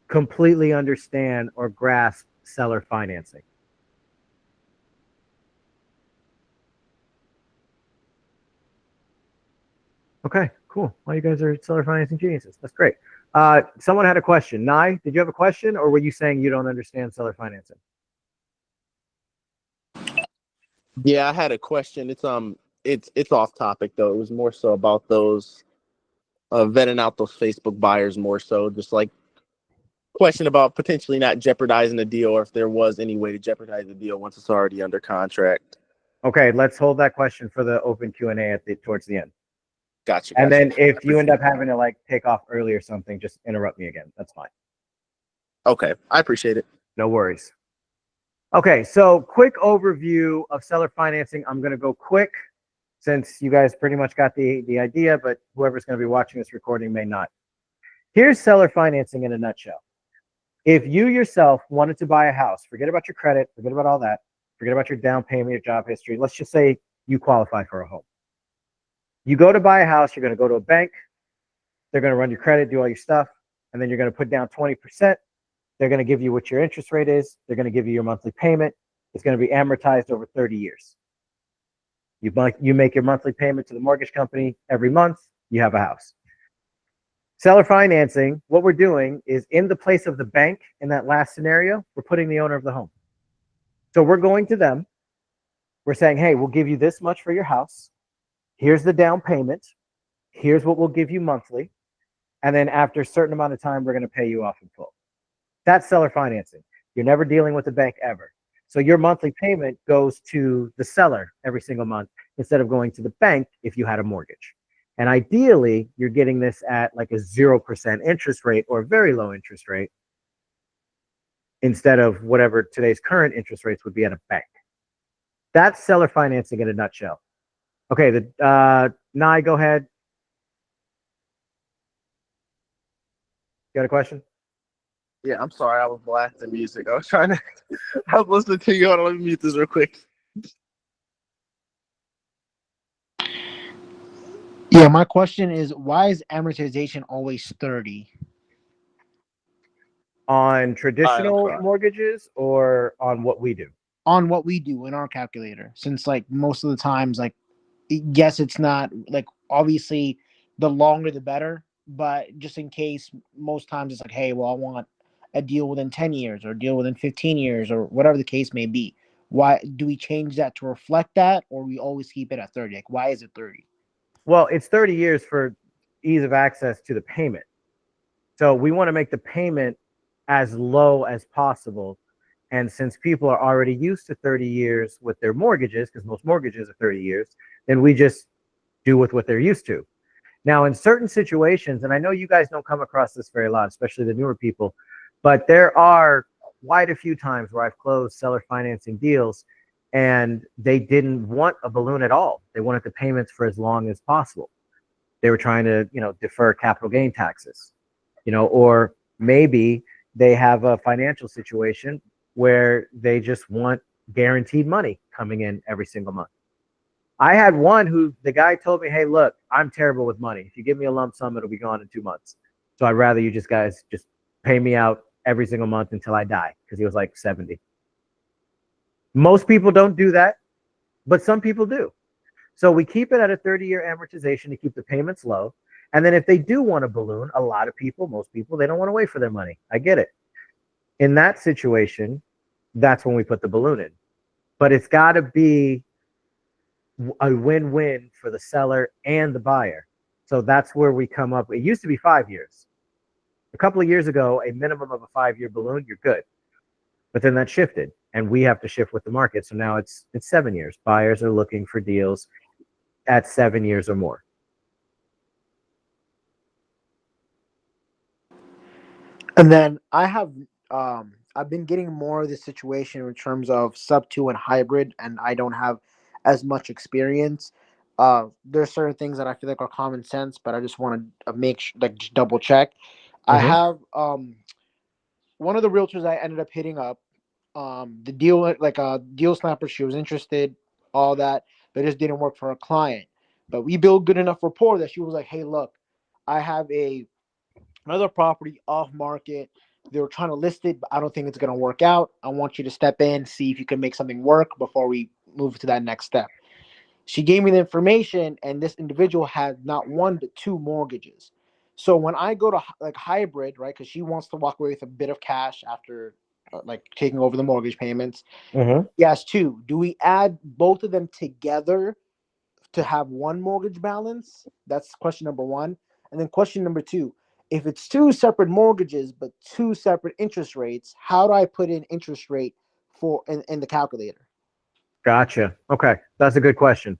completely understand or grasp seller financing? Okay, cool. Well, you guys are seller financing geniuses. That's great. Someone had a question. Nye, did you have a question, or were you saying you don't understand seller financing? Yeah, I had a question. It's off topic though. It was more so about those vetting out those Facebook buyers more so. Just like question about potentially not jeopardizing the deal, or if there was any way to jeopardize the deal once it's already under contract. Okay, let's hold that question for the open Q&A towards the end. Gotcha. And then if you end up having to like take off early or something, just interrupt me again. That's fine. Okay, I appreciate it. No worries. Okay, so quick overview of seller financing. I'm going to go quick since you guys pretty much got the idea, but whoever's going to be watching this recording may not. Here's seller financing in a nutshell. If you yourself wanted to buy a house, forget about your credit, forget about all that, forget about your down payment, your job history. Let's just say you qualify for a home. You go to buy a house, you're going to go to a bank, they're going to run your credit, do all your stuff, and then you're going to put down 20%. They're going to give you what your interest rate is. They're going to give you your monthly payment. It's going to be amortized over 30 years. You make your monthly payment to the mortgage company every month, you have a house. Seller financing, what we're doing is in the place of the bank in that last scenario, we're putting the owner of the home. So we're going to them. We're saying, hey, we'll give you this much for your house. Here's the down payment. Here's what we'll give you monthly. And then after a certain amount of time, we're going to pay you off in full. That's seller financing. You're never dealing with the bank ever. So your monthly payment goes to the seller every single month instead of going to the bank if you had a mortgage. And ideally, you're getting this at like a 0% interest rate or a very low interest rate instead of whatever today's current interest rates would be at a bank. That's seller financing in a nutshell. Okay, Nye, go ahead. You got a question? Yeah, I'm sorry. I was blasting music. I was listening to you. Hold on, let me mute this real quick. Yeah, my question is, why is amortization always 30? On traditional sorry. mortgages or on what we do? On what we do in our calculator, since like most of the times, like, yes, it's not like obviously the longer the better, but just in case, most times it's like, hey, well, I want a deal within 10 years or a deal within 15 years or whatever the case may be. Why do we change that to reflect that, or we always keep it at 30? Like, why is it 30? Well, it's 30 years for ease of access to the payment. So we want to make the payment as low as possible. And since people are already used to 30 years with their mortgages, because most mortgages are 30 years, then we just do with what they're used to. Now, in certain situations, and I know you guys don't come across this very lot, especially the newer people, but there are quite a few times where I've closed seller financing deals and they didn't want a balloon at all. They wanted the payments for as long as possible. They were trying to, defer capital gain taxes, or maybe they have a financial situation where they just want guaranteed money coming in every single month. I had one who the guy told me, hey, look, I'm terrible with money. If you give me a lump sum, it'll be gone in 2 months. So I'd rather you guys just pay me out every single month until I die, because he was like 70. Most people don't do that, but some people do. So we keep it at a 30-year amortization to keep the payments low. And then if they do want a balloon, a lot of people, most people, they don't want to wait for their money. I get it. In that situation, that's when we put the balloon in. But it's got to be a win-win for the seller and the buyer. So that's where we come up. It used to be 5 years. A couple of years ago, a minimum of a 5-year balloon, you're good. But then that shifted, and we have to shift with the market. So now it's 7 years. Buyers are looking for deals at 7 years or more. And then I've been getting more of this situation in terms of sub 2 and hybrid, and I don't have as much experience. There's certain things that I feel like are common sense, but I just want to just double check. I have one of the realtors I ended up hitting up. The deal, like a deal snapper, she was interested, all that, but it just didn't work for her client. But we built good enough rapport that she was like, hey, look, I have another property off market. They were trying to list it, but I don't think it's going to work out. I want you to step in, see if you can make something work before we move to that next step. She gave me the information, and this individual had not one but two mortgages. So when I go to like hybrid, right, because she wants to walk away with a bit of cash after like taking over the mortgage payments. Mm-hmm. Yes, two. Do we add both of them together to have one mortgage balance? That's question number one. And then question number two, if it's two separate mortgages but two separate interest rates, how do I put in interest rate for in the calculator? Gotcha. Okay. That's a good question.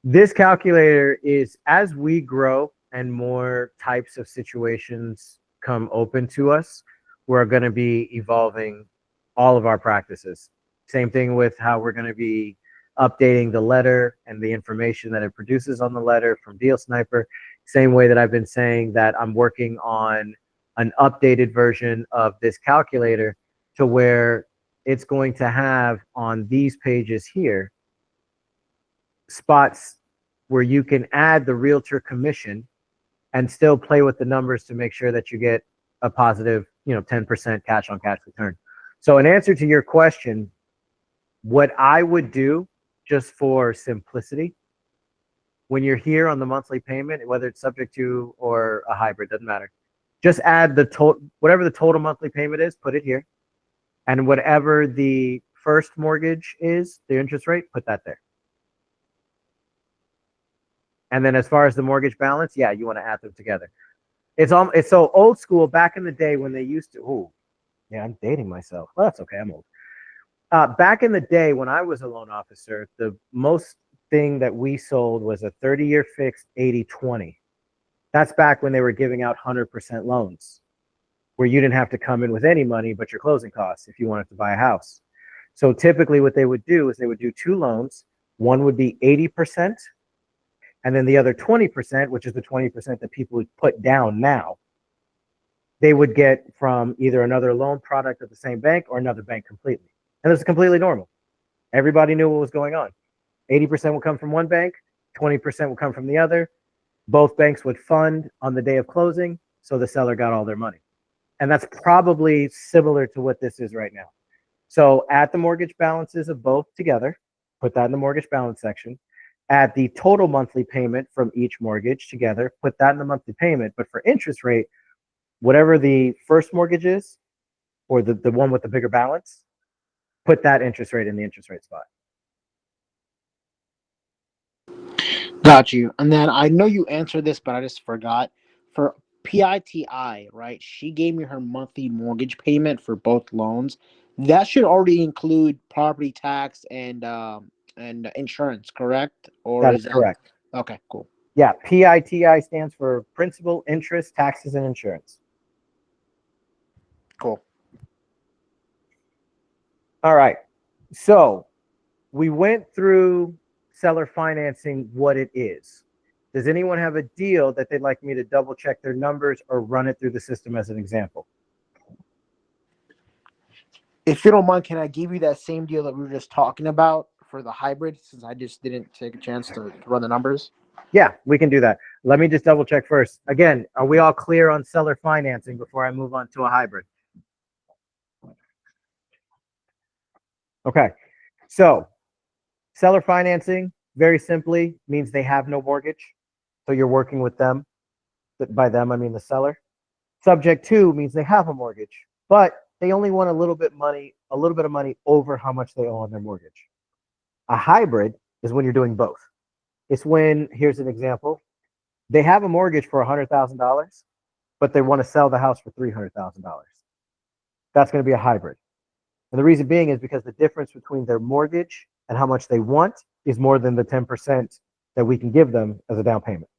This calculator is as we grow and more types of situations come open to us, we're going to be evolving all of our practices. Same thing with how we're going to be updating the letter and the information that it produces on the letter from Deal Sniper. Same way that I've been saying that I'm working on an updated version of this calculator to where it's going to have on these pages here spots where you can add the realtor commission and still play with the numbers to make sure that you get a positive, 10% cash on cash return. So in answer to your question, what I would do just for simplicity, when you're here on the monthly payment, whether it's subject to or a hybrid, doesn't matter. Just add the total, whatever the total monthly payment is, put it here. And whatever the first mortgage is, the interest rate, put that there. And then as far as the mortgage balance, yeah, you want to add them together. It's so old school back in the day when they used to. Oh, yeah, I'm dating myself. Well, that's okay. I'm old. Back in the day when I was a loan officer, the most thing that we sold was a 30-year fixed 80-20. That's back when they were giving out 100% loans, where you didn't have to come in with any money but your closing costs if you wanted to buy a house. So typically what they would do is they would do two loans. One would be 80%. And then the other 20%, which is the 20% that people would put down now, they would get from either another loan product at the same bank or another bank completely. And this is completely normal. Everybody knew what was going on. 80% would come from one bank, 20% would come from the other. Both banks would fund on the day of closing, so the seller got all their money. And that's probably similar to what this is right now. So add the mortgage balances of both together, put that in the mortgage balance section. Add the total monthly payment from each mortgage together, put that in the monthly payment. But for interest rate, whatever the first mortgage is, or the one with the bigger balance, put that interest rate in the interest rate spot. Got you. And then I know you answered this, but I just forgot. For PITI, right? She gave me her monthly mortgage payment for both loans. That should already include property tax and insurance, correct? Or That is is that correct. okay? Cool. Yeah, PITI stands for principal, interest, taxes, and insurance. Cool. All right. So we went through seller financing, what it is. Does anyone have a deal that they'd like me to double check their numbers or run it through the system as an example? If you don't mind, can I give you that same deal that we were just talking about for the hybrid, since I just didn't take a chance to run the numbers? Yeah, we can do that. Let me just double check first. Again, are we all clear on seller financing before I move on to a hybrid? Okay. So seller financing, very simply, means they have no mortgage. So you're working with them. By them, I mean the seller. Subject to means they have a mortgage, but they only want a little bit of money over how much they owe on their mortgage. A hybrid is when you're doing both. It's when, here's an example, they have a mortgage for $100,000, but they want to sell the house for $300,000. That's going to be a hybrid. And the reason being is because the difference between their mortgage and how much they want is more than the 10% that we can give them as a down payment.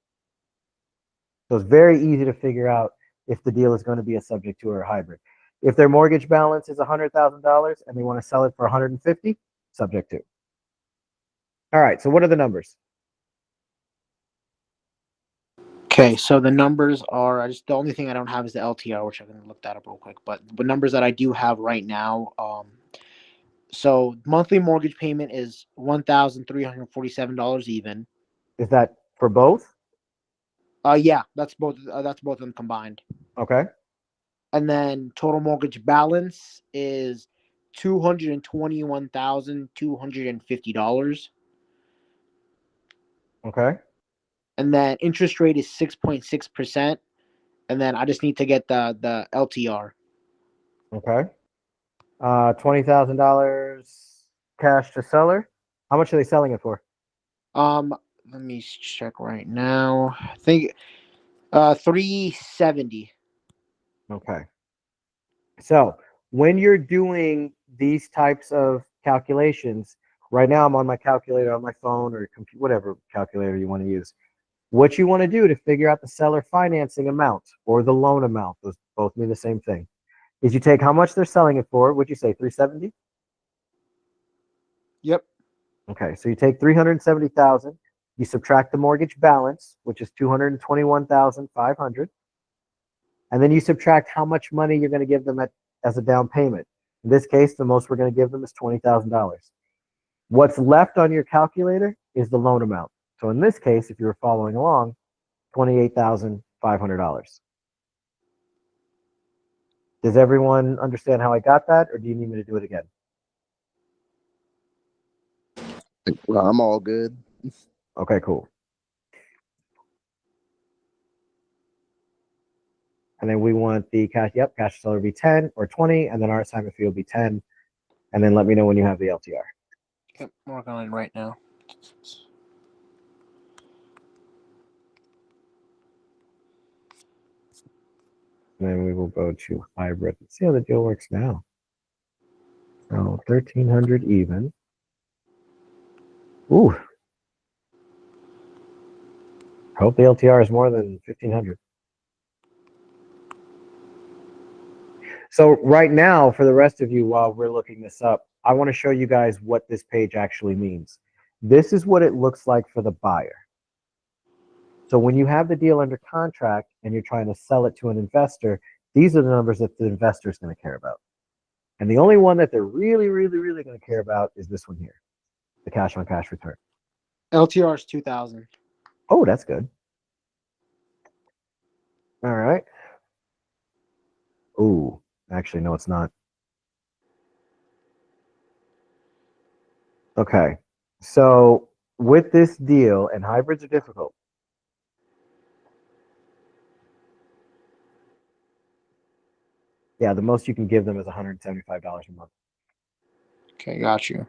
So it's very easy to figure out if the deal is going to be a subject to or a hybrid. If their mortgage balance is $100,000 and they want to sell it for $150,000, subject to. All right, so what are the numbers? Okay, so the numbers are the only thing I don't have is the LTR, which I'm gonna look that up real quick. But the numbers that I do have right now, so monthly mortgage payment is $1,347 even. Is that for both? Yeah, that's both. That's both of them combined. Okay. And then total mortgage balance is $221,250. Okay. and then interest rate is 6.6%, and then I just need to get the LTR. Okay. $20,000 cash to seller. How much are they selling it for? Let me check right now. I think 370. Okay. So when you're doing these types of calculations, right now I'm on my calculator on my phone or computer, whatever calculator you want to use. What you want to do to figure out the seller financing amount or the loan amount, those both mean the same thing, is you take how much they're selling it for. Would you say 370? Yep. Okay, so you take 370,000, you subtract the mortgage balance, which is 221,500, and then you subtract how much money you're going to give them as a down payment. In this case, the most we're going to give them is $20,000. What's left on your calculator is the loan amount. So in this case, if you were following along, $28,500. Does everyone understand how I got that, or do you need me to do it again? Well, I'm all good. Okay, cool. And then we want the cash. Yep, cash seller will be 10 or 20, and then our assignment fee will be 10. And then let me know when you have the LTR. Yep, I'm working on it right now. And then we will go to hybrid. Let's see how the deal works now. So 1,300 even. Ooh. Hope the LTR is more than 1,500. So right now, for the rest of you, while we're looking this up, I want to show you guys what this page actually means. This is what it looks like for the buyer. So when you have the deal under contract and you're trying to sell it to an investor, these are the numbers that the investor is going to care about. And the only one that they're really, really, really going to care about is this one here, the cash on cash return. LTR is 2,000. Oh, that's good. All right. Ooh, actually, no, it's not. Okay. So with this deal, and hybrids are difficult. Yeah, the most you can give them is $175 a month. Okay, got you.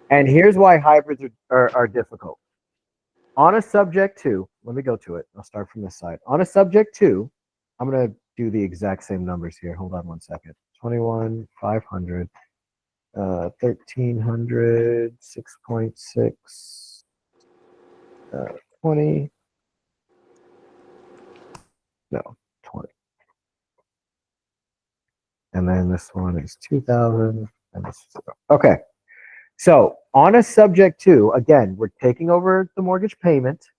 And here's why hybrids are difficult. On a subject to, let me go to it. I'll start from this side. On a subject to, I'm going to do the exact same numbers here. Hold on one second. 21,500, 1,300, 6.6, 20. No, 20. And then this one is 2,000. And this is 0. Okay. So on a subject to, again, we're taking over the mortgage payment,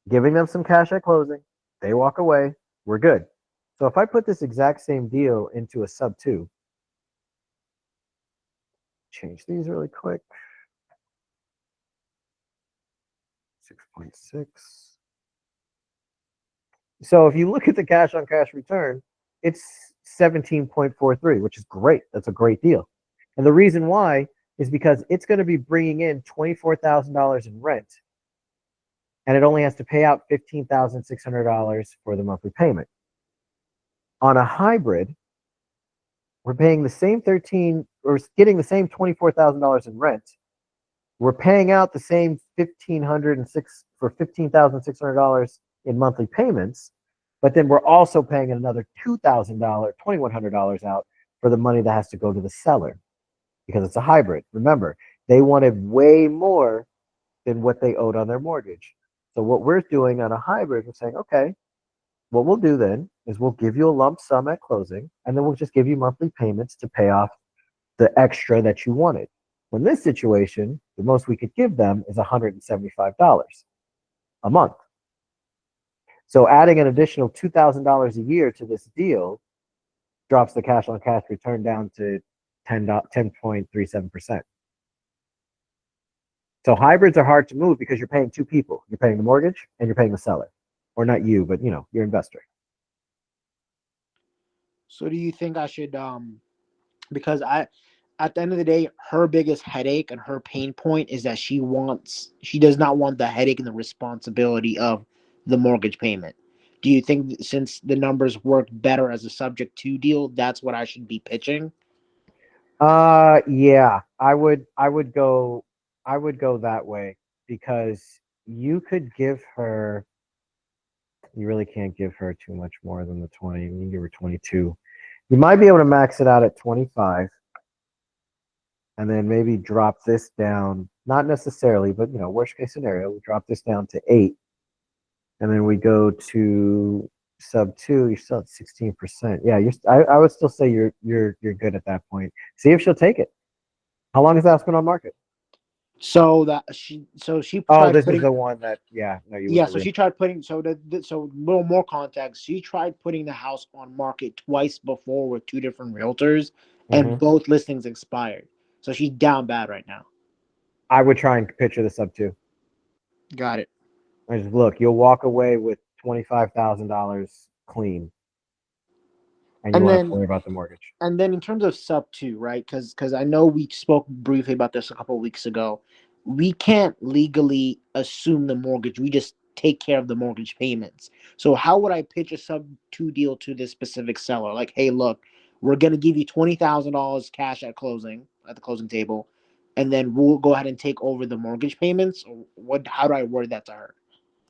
giving them some cash at closing. They walk away. We're good. So if I put this exact same deal into a sub 2, change these really quick. 6.6. So if you look at the cash on cash return, it's 17.43, which is great. That's a great deal. And the reason why is because it's going to be bringing in $24,000 in rent, and it only has to pay out $15,600 for the monthly payment. On a hybrid, we're paying the same getting the same $24,000 in rent. We're paying out the same $15,600 in monthly payments, but then we're also paying another $2,000, $2,100 out for the money that has to go to the seller because it's a hybrid. Remember, they wanted way more than what they owed on their mortgage. So what we're doing on a hybrid, we're saying, okay, what we'll do then is we'll give you a lump sum at closing, and then we'll just give you monthly payments to pay off the extra that you wanted. In this situation, the most we could give them is $175 a month. So adding an additional $2,000 a year to this deal drops the cash on cash return down to 10.37%. So hybrids are hard to move because you're paying two people. You're paying the mortgage and you're paying the seller. Or not you, but your investor. So do you think I should because I at the end of the day, her biggest headache and her pain point is that she does not want the headache and the responsibility of the mortgage payment. Do you think since the numbers work better as a subject to deal, that's what I should be pitching? Yeah, I would go that way because you could give her, you really can't give her too much more than the 20. You can give her 22. You might be able to max it out at 25 and then maybe drop this down, not necessarily, but worst case scenario, we drop this down to 8 and then we go to sub 2, you're still at 16%. Yeah, I would still say you're good at that point. See if she'll take it. How long has the house been on market? So she Oh, tried this putting is the one that, yeah, no, you yeah, wouldn't so have she tried putting so so a little more context. She tried putting the house on market twice before with two different realtors, and Mhm. both listings expired. So she's down bad right now. I would try and picture this up too. Got it. I just look, you'll walk away with $25,000 clean, and you And won't have to then worry about the mortgage. and then in terms of sub two, right? Because I know we spoke briefly about this a couple of weeks ago. We can't legally assume the mortgage. We just take care of the mortgage payments. So how would I pitch a sub two deal to this specific seller? Like, hey, look, we're gonna give you $20,000 cash at the closing table, and then we'll go ahead and take over the mortgage payments. Or what? How do I word that to her?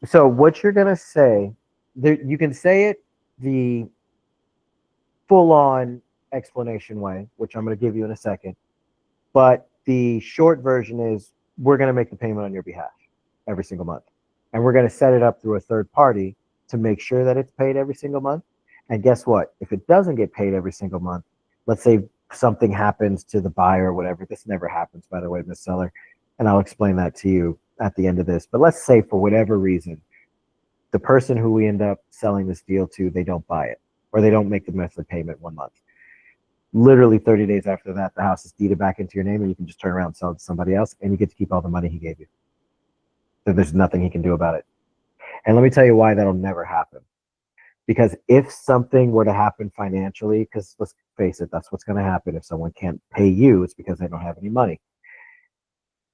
So what you're gonna say, you can say it the full-on explanation way, which I'm gonna give you in a second. But the short version is we're gonna make the payment on your behalf every single month, and we're gonna set it up through a third party to make sure that it's paid every single month. And guess what? If it doesn't get paid every single month, let's say something happens to the buyer or whatever. This never happens, by the way, Miss Seller, and I'll explain that to you at the end of this. But let's say for whatever reason, the person who we end up selling this deal to, they don't buy it or they don't make the monthly payment 1 month. Literally 30 days after that, the house is deeded back into your name and you can just turn around and sell it to somebody else and you get to keep all the money he gave you. So there's nothing he can do about it. And let me tell you why that'll never happen. Because if something were to happen financially, because let's face it, that's what's going to happen. If someone can't pay you, it's because they don't have any money.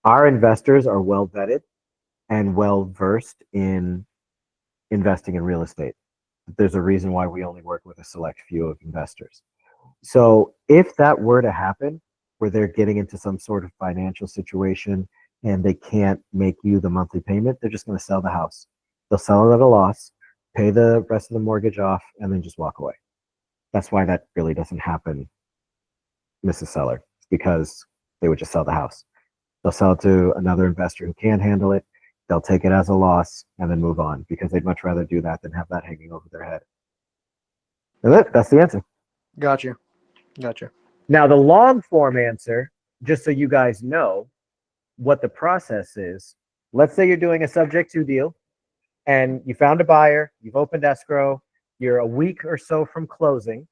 Our investors are well vetted and well versed in investing in real estate. There's a reason why we only work with a select few of investors. So if that were to happen, where they're getting into some sort of financial situation and they can't make you the monthly payment, they're just going to sell the house. They'll sell it at a loss, pay the rest of the mortgage off, and then just walk away. That's why that really doesn't happen, Mrs. Seller, because they would just sell the house. They'll sell it to another investor who can handle it. They'll take it as a loss and then move on because they'd much rather do that than have that hanging over their head. And that's the answer. Gotcha. Now, the long form answer, just so you guys know what the process is, let's say you're doing a subject to deal and you found a buyer, you've opened escrow, you're a week or so from closing.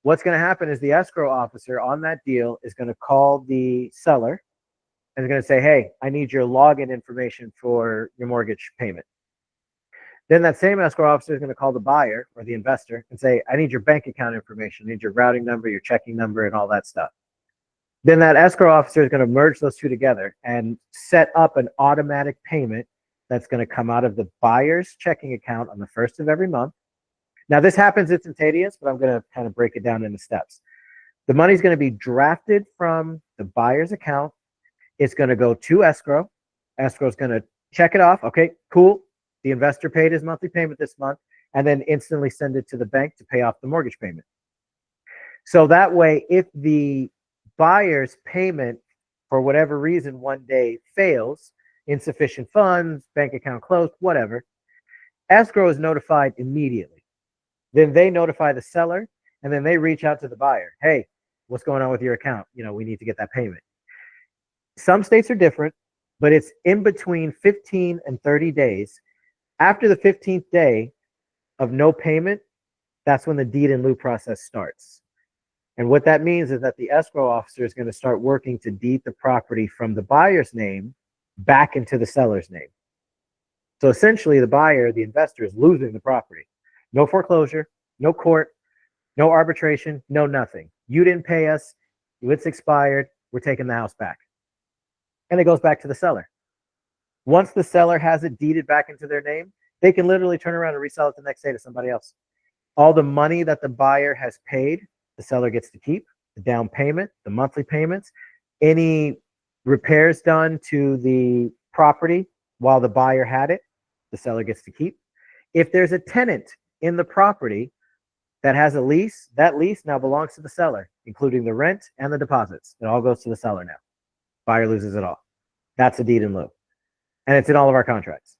What's going to happen is the escrow officer on that deal is going to call the seller and is going to say, hey, I need your login information for your mortgage payment. Then that same escrow officer is going to call the buyer or the investor and say, I need your bank account information, I need your routing number, your checking number, and all that stuff. Then that escrow officer is going to merge those two together and set up an automatic payment that's going to come out of the buyer's checking account on the first of every month. Now, this happens instantaneous, but I'm going to kind of break it down into steps. The money is going to be drafted from the buyer's account. It's going to go to escrow. Escrow is going to check it off. Okay, cool. The investor paid his monthly payment this month, and then instantly send it to the bank to pay off the mortgage payment. So that way, if the buyer's payment, for whatever reason, one day fails, insufficient funds, bank account closed, whatever, escrow is notified immediately. Then they notify the seller, and then they reach out to the buyer. Hey, what's going on with your account? We need to get that payment. Some states are different, but it's in between 15 and 30 days. After the 15th day of no payment, that's when the deed in lieu process starts. And what that means is that the escrow officer is going to start working to deed the property from the buyer's name back into the seller's name. So essentially, the buyer, the investor, is losing the property. No foreclosure, no court, no arbitration, no nothing. You didn't pay us. It's expired. We're taking the house back. And it goes back to the seller. Once the seller has it deeded back into their name, they can literally turn around and resell it the next day to somebody else. All the money that the buyer has paid, the seller gets to keep. The down payment, the monthly payments, any repairs done to the property while the buyer had it, the seller gets to keep. If there's a tenant in the property that has a lease, that lease now belongs to the seller, including the rent and the deposits. It all goes to the seller now. Buyer loses it all. That's a deed in lieu. And it's in all of our contracts.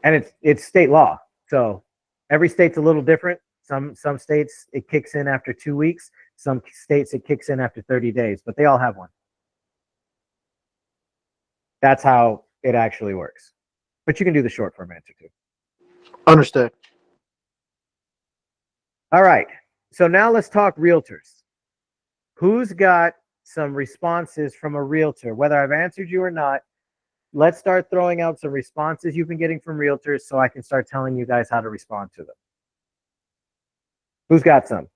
And it's state law. So every state's a little different. Some states it kicks in after 2 weeks. Some states it kicks in after 30 days, but they all have one. That's how it actually works. But you can do the short form answer too. Understood. All right. So now let's talk realtors. Who's got some responses from a realtor? Whether I've answered you or not, let's start throwing out some responses you've been getting from realtors so I can start telling you guys how to respond to them. Who's got some?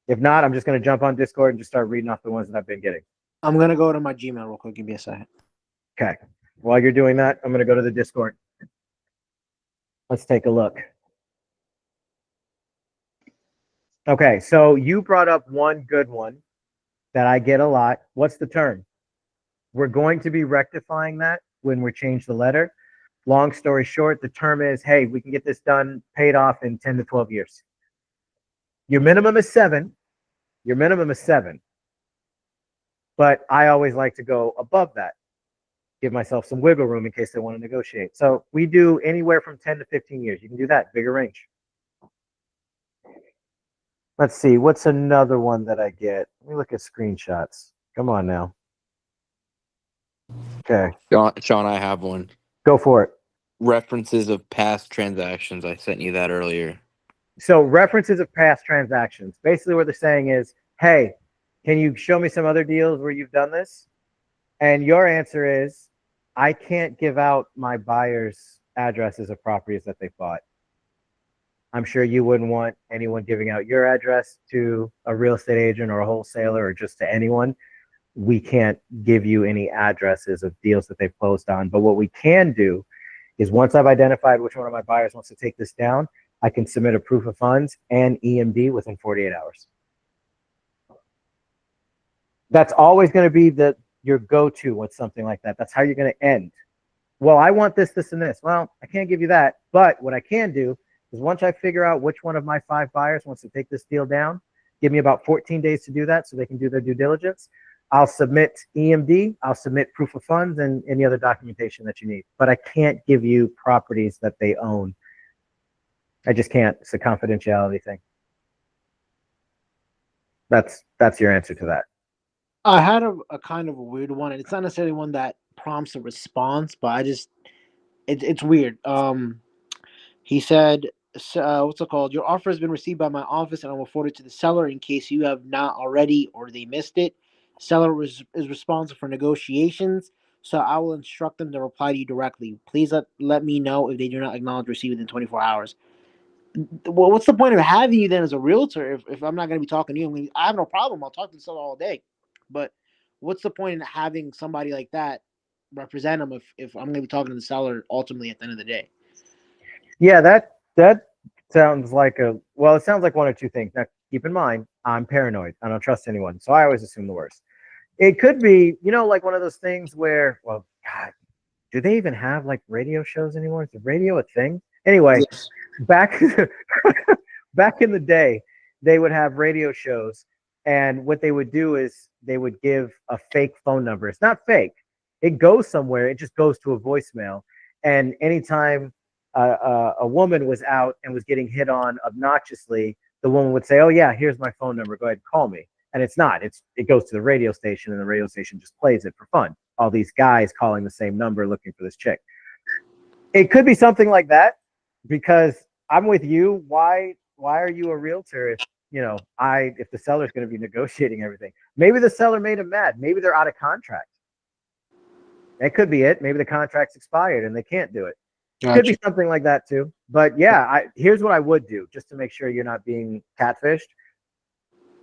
If not, I'm just going to jump on Discord and just start reading off the ones that I've been getting. I'm going to go to my Gmail real quick. Give me a second. Okay. While you're doing that, I'm going to go to the Discord. Let's take a look. Okay, so you brought up one good one that I get a lot. What's the term? We're going to be rectifying that when we change the letter. Long story short, the term is, hey, we can get this done, paid off in 10 to 12 years. Your minimum is 7. Your minimum is 7. But I always like to go above that. Give myself some wiggle room in case they want to negotiate. So we do anywhere from 10 to 15 years. You can do that, bigger range. Let's see, what's another one that I get? Let me look at screenshots. Come on now. Okay. Sean, I have one. Go for it. References of past transactions. I sent you that earlier. So references of past transactions. Basically what they're saying is, hey, can you show me some other deals where you've done this? And your answer is, I can't give out my buyers' addresses of properties that they bought. I'm sure you wouldn't want anyone giving out your address to a real estate agent or a wholesaler or just to anyone. We can't give you any addresses of deals that they've closed on. But what we can do is once I've identified which one of my buyers wants to take this down, I can submit a proof of funds and EMD within 48 hours. That's always going to be your go-to with something like that. That's how you're going to end. Well, I want this, this, and this. Well, I can't give you that. But what I can do is once I figure out which one of my 5 buyers wants to take this deal down, give me about 14 days to do that so they can do their due diligence. I'll submit EMD, I'll submit proof of funds and any other documentation that you need. But I can't give you properties that they own. I just can't. It's a confidentiality thing. That's your answer to that. I had a kind of a weird one, and it's not necessarily one that prompts a response, but it's weird. He said, what's it called? Your offer has been received by my office, and I will forward it to the seller in case you have not already or they missed it. Seller is responsible for negotiations, so I will instruct them to reply to you directly. Please let me know if they do not acknowledge receipt within 24 hours. Well, what's the point of having you then as a realtor if I'm not going to be talking to you? I mean, I have no problem. I'll talk to the seller all day. But what's the point in having somebody like that represent them if I'm going to be talking to the seller ultimately at the end of the day? Yeah, that sounds like it sounds like one or two things. Now, keep in mind, I'm paranoid. I don't trust anyone. So I always assume the worst. It could be, like one of those things where, well, God, do they even have like radio shows anymore? Is the radio a thing? Anyway, Yes. back in the day, they would have radio shows. And what they would do is they would give a fake phone number. It's not fake. It goes somewhere. It just goes to a voicemail. And anytime a woman was out and was getting hit on obnoxiously, the woman would say, oh, yeah, here's my phone number. Go ahead and call me. And it's not. It goes to the radio station, and the radio station just plays it for fun. All these guys calling the same number looking for this chick. It could be something like that, because I'm with you. Why are you a realtor if if the seller's going to be negotiating everything? Maybe the seller made him mad. Maybe they're out of contract. That could be it. Maybe the contract's expired and they can't do it. Gotcha. Could be something like that too. But yeah, here's what I would do just to make sure you're not being catfished.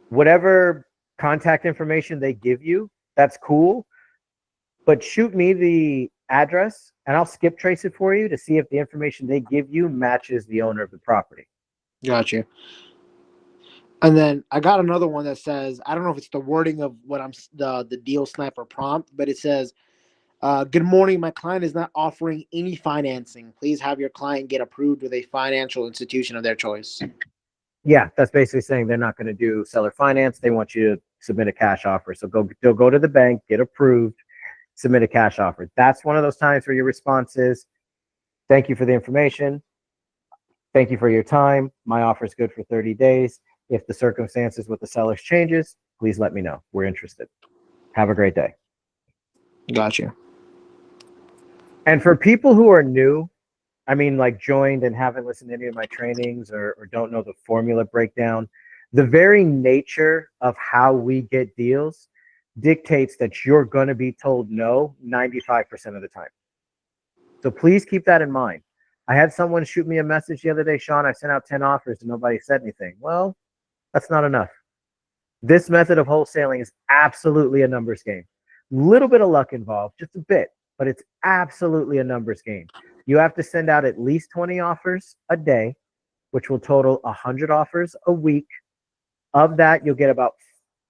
Whatever contact information they give you, that's cool. But shoot me the address and I'll skip trace it for you to see if the information they give you matches the owner of the property. Gotcha. And then I got another one that says, I don't know if it's the wording of what I'm the deal sniper prompt, but it says, good morning. My client is not offering any financing. Please have your client get approved with a financial institution of their choice. Yeah, that's basically saying they're not going to do seller finance. They want you to submit a cash offer. So they'll go to the bank, get approved, submit a cash offer. That's one of those times where your response is, thank you for the information. Thank you for your time. My offer is good for 30 days. If the circumstances with the sellers changes, please let me know. We're interested. Have a great day. Gotcha. And for people who are new, I mean, like joined and haven't listened to any of my trainings or don't know the formula breakdown, the very nature of how we get deals dictates that you're going to be told no 95% of the time. So please keep that in mind. I had someone shoot me a message the other day, Sean, I sent out 10 offers and nobody said anything. Well, that's not enough. This method of wholesaling is absolutely a numbers game. Little bit of luck involved, just a bit, but it's absolutely a numbers game. You have to send out at least 20 offers a day, which will total 100 offers a week. Of that, you'll get about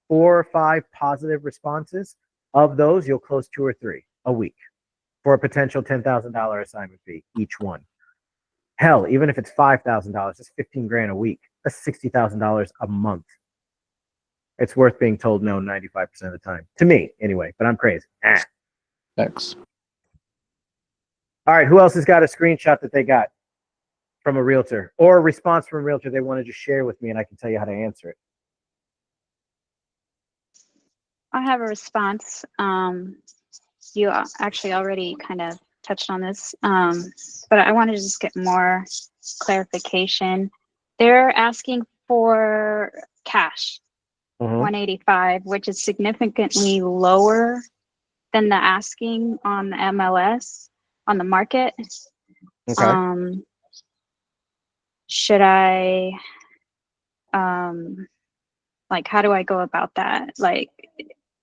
4 or 5 positive responses. Of those, you'll close 2 or 3 a week for a potential $10,000 assignment fee, each one. Hell, even if it's $5,000, that's 15 grand a week. That's $60,000 a month. It's worth being told no 95% of the time. To me, anyway, but I'm crazy. Thanks. All right, who else has got a screenshot that they got from a realtor or a response from a realtor they want to just share with me and I can tell you how to answer it? I have a response. You actually already kind of touched on this, but I want to just get more clarification. They're asking for cash, 185, which is significantly lower than the asking on the MLS, on the market. Okay. Should I, like, how do I go about that? Like,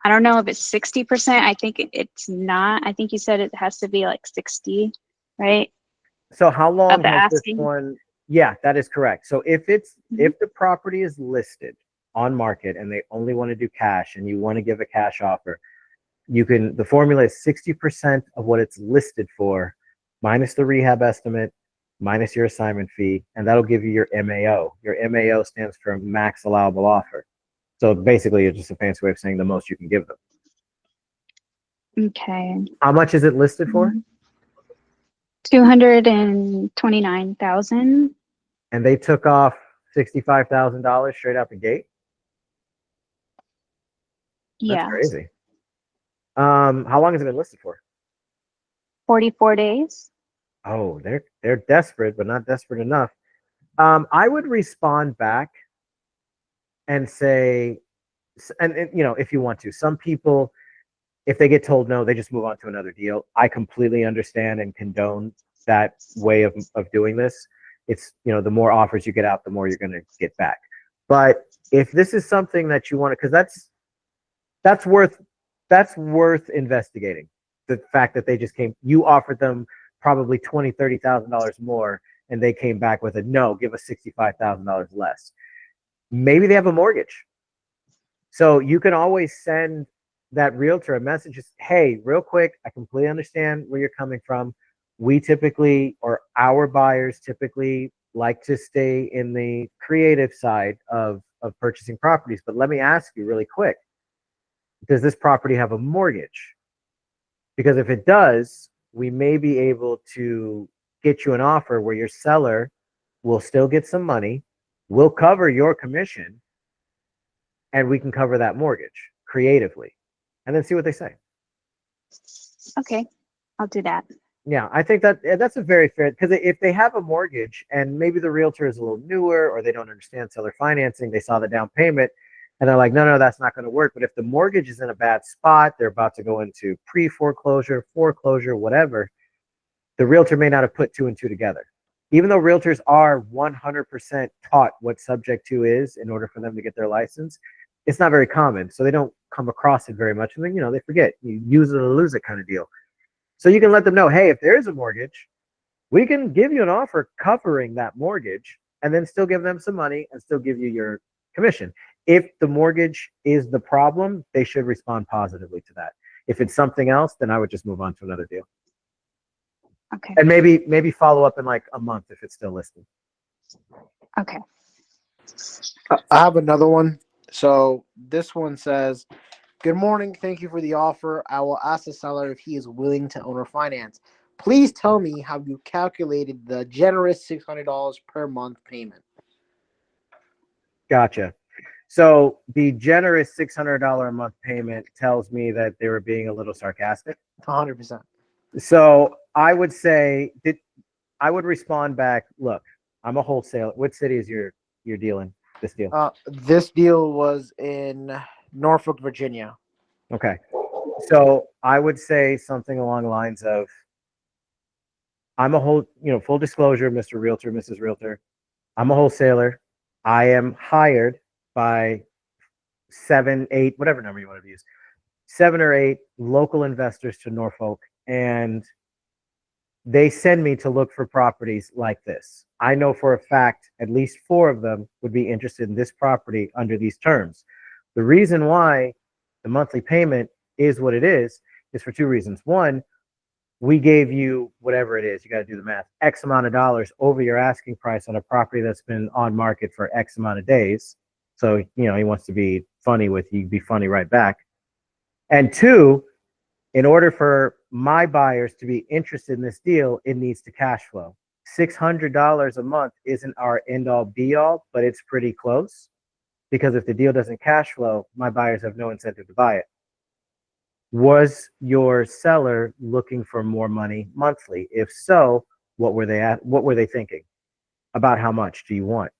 I don't know if it's 60%. I think it's not. I think you said it has to be like 60, right? So how long the has this asking? one? Yeah, that is correct. So if the property is listed on market and they only want to do cash and you want to give a cash offer, the formula is 60% of what it's listed for minus the rehab estimate, minus your assignment fee, and that'll give you your MAO. Your MAO stands for max allowable offer. So basically, it's just a fancy way of saying the most you can give them. Okay. How much is it listed for? 229,000. And they took off $65,000 straight out the gate. Yeah. That's crazy. How long has it been listed for? 44 days. Oh, they're desperate, but not desperate enough. I would respond back and say, and you know, if you want to, some people, if they get told no, they just move on to another deal. I completely understand and condone that way of doing this. It's, you know, the more offers you get out, the more you're going to get back. But if this is something that you want to, because that's worth investigating. The fact that they just you offered them probably $20,000-$30,000 more, and they came back with a no, give us $65,000 less. Maybe they have a mortgage. So you can always send that realtor a message, just, hey, real quick, I completely understand where you're coming from. We typically, or our buyers typically, like to stay in the creative side of purchasing properties. But let me ask you really quick, does this property have a mortgage? Because if it does, we may be able to get you an offer where your seller will still get some money, we'll cover your commission, and we can cover that mortgage creatively, and then see what they say. Okay, I'll do that. Yeah, I think that's a very fair, because if they have a mortgage and maybe the realtor is a little newer or they don't understand seller financing, they saw the down payment and they're like, no, that's not going to work. But if the mortgage is in a bad spot, they're about to go into pre-foreclosure, foreclosure, whatever, the realtor may not have put 2 and 2 together. Even though realtors are 100% taught what subject to is in order for them to get their license, it's not very common. So they don't come across it very much. And then, they forget. You use it or lose it kind of deal. So you can let them know, hey, if there is a mortgage, we can give you an offer covering that mortgage and then still give them some money and still give you your commission. If the mortgage is the problem, they should respond positively to that. If it's something else, then I would just move on to another deal. Okay. And maybe follow up in like a month if it's still listed. Okay. I have another one. So this one says, "Good morning. Thank you for the offer. I will ask the seller if he is willing to owner finance. Please tell me how you calculated the generous $600 per month payment." Gotcha. So the generous $600 a month payment tells me that they were being a little sarcastic. 100%. So I would say I would respond back, look, I'm a wholesaler. What city is you're dealing this deal? This deal was in Norfolk, Virginia. Okay. So I would say something along the lines of, I'm a full disclosure, Mr. Realtor, Mrs. Realtor. I'm a wholesaler. I am hired by 7, 8, whatever number you want to use, 7 or 8 local investors to Norfolk, and they send me to look for properties like this. I know for a fact at least 4 of them would be interested in this property under these terms. The reason why the monthly payment is what it is for 2 reasons. One, we gave you whatever it is, you got to do the math, X amount of dollars over your asking price on a property that's been on market for X amount of days. So, he wants to be funny with you, be funny right back. And 2, in order for my buyers to be interested in this deal, it needs to cash flow. $600 a month isn't our end all be all, but it's pretty close, because if the deal doesn't cash flow, my buyers have no incentive to buy it. Was your seller looking for more money monthly? If so, what were they thinking? About how much do you want?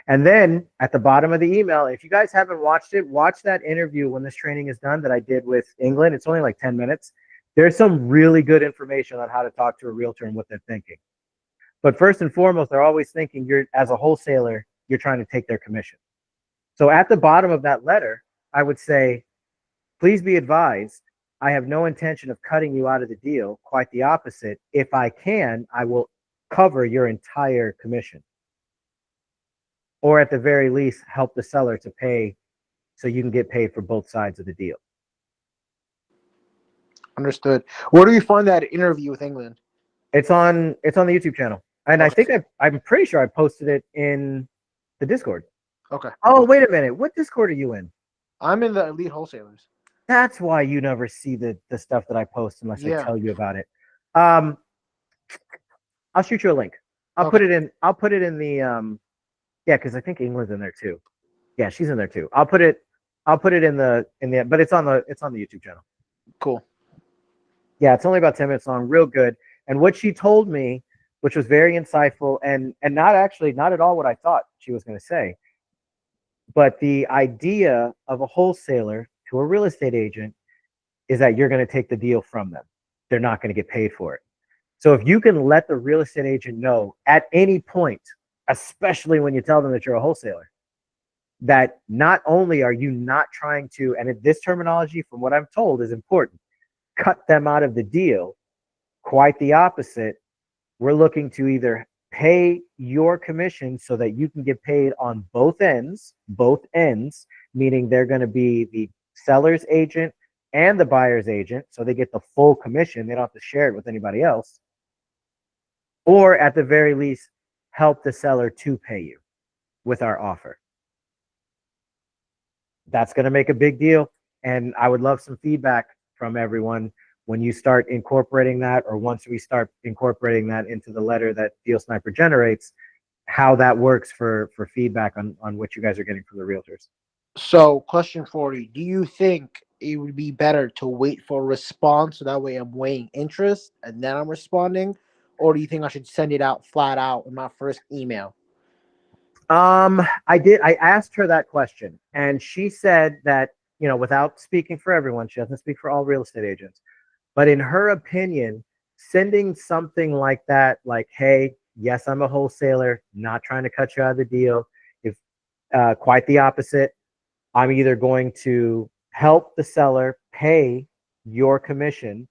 And then at the bottom of the email, if you guys haven't watched it, watch that interview when this training is done that I did with England. It's only like 10 minutes. There's some really good information on how to talk to a realtor and what they're thinking. But first and foremost, they're always thinking as a wholesaler, you're trying to take their commission. So at the bottom of that letter, I would say, please be advised, I have no intention of cutting you out of the deal. Quite the opposite. If I can, I will cover your entire commission. Or at the very least, help the seller to pay so you can get paid for both sides of the deal. Understood. Where do we find that interview with England? It's on the YouTube channel. And I think I'm pretty sure I posted it in the Discord. Okay. Oh, wait a minute. What Discord are you in? I'm in the Elite Wholesalers. That's why you never see the stuff that I post unless I tell you about it. I'll shoot you a link. I'll put it in the because I think England's in there too. Yeah, she's in there too. I'll put it in the but it's on the YouTube channel. Cool. Yeah, it's only about 10 minutes long, real good. And what she told me, which was very insightful and not at all what I thought she was going to say. But the idea of a wholesaler to a real estate agent is that you're going to take the deal from them. They're not going to get paid for it. So if you can let the real estate agent know at any point, especially when you tell them that you're a wholesaler, that not only are you not trying to, and this terminology from what I'm told is important, cut them out of the deal, quite the opposite. We're looking to either pay your commission so that you can get paid on both ends, meaning they're going to be the seller's agent and the buyer's agent, so they get the full commission. They don't have to share it with anybody else. Or at the very least, help the seller to pay you with our offer. That's going to make a big deal. And I would love some feedback from everyone when you start incorporating that, or once we start incorporating that into the letter that Deal Sniper generates, how that works for feedback on what you guys are getting from the realtors. So, question for you: do you think it would be better to wait for a response so that way I'm weighing interest and then I'm responding, or do you think I should send it out flat out in my first email? I asked her that question, and she said that, without speaking for everyone, she doesn't speak for all real estate agents, but in her opinion, sending something like that, like, hey, yes, I'm a wholesaler, not trying to cut you out of the deal. If quite the opposite, I'm either going to help the seller pay your commission,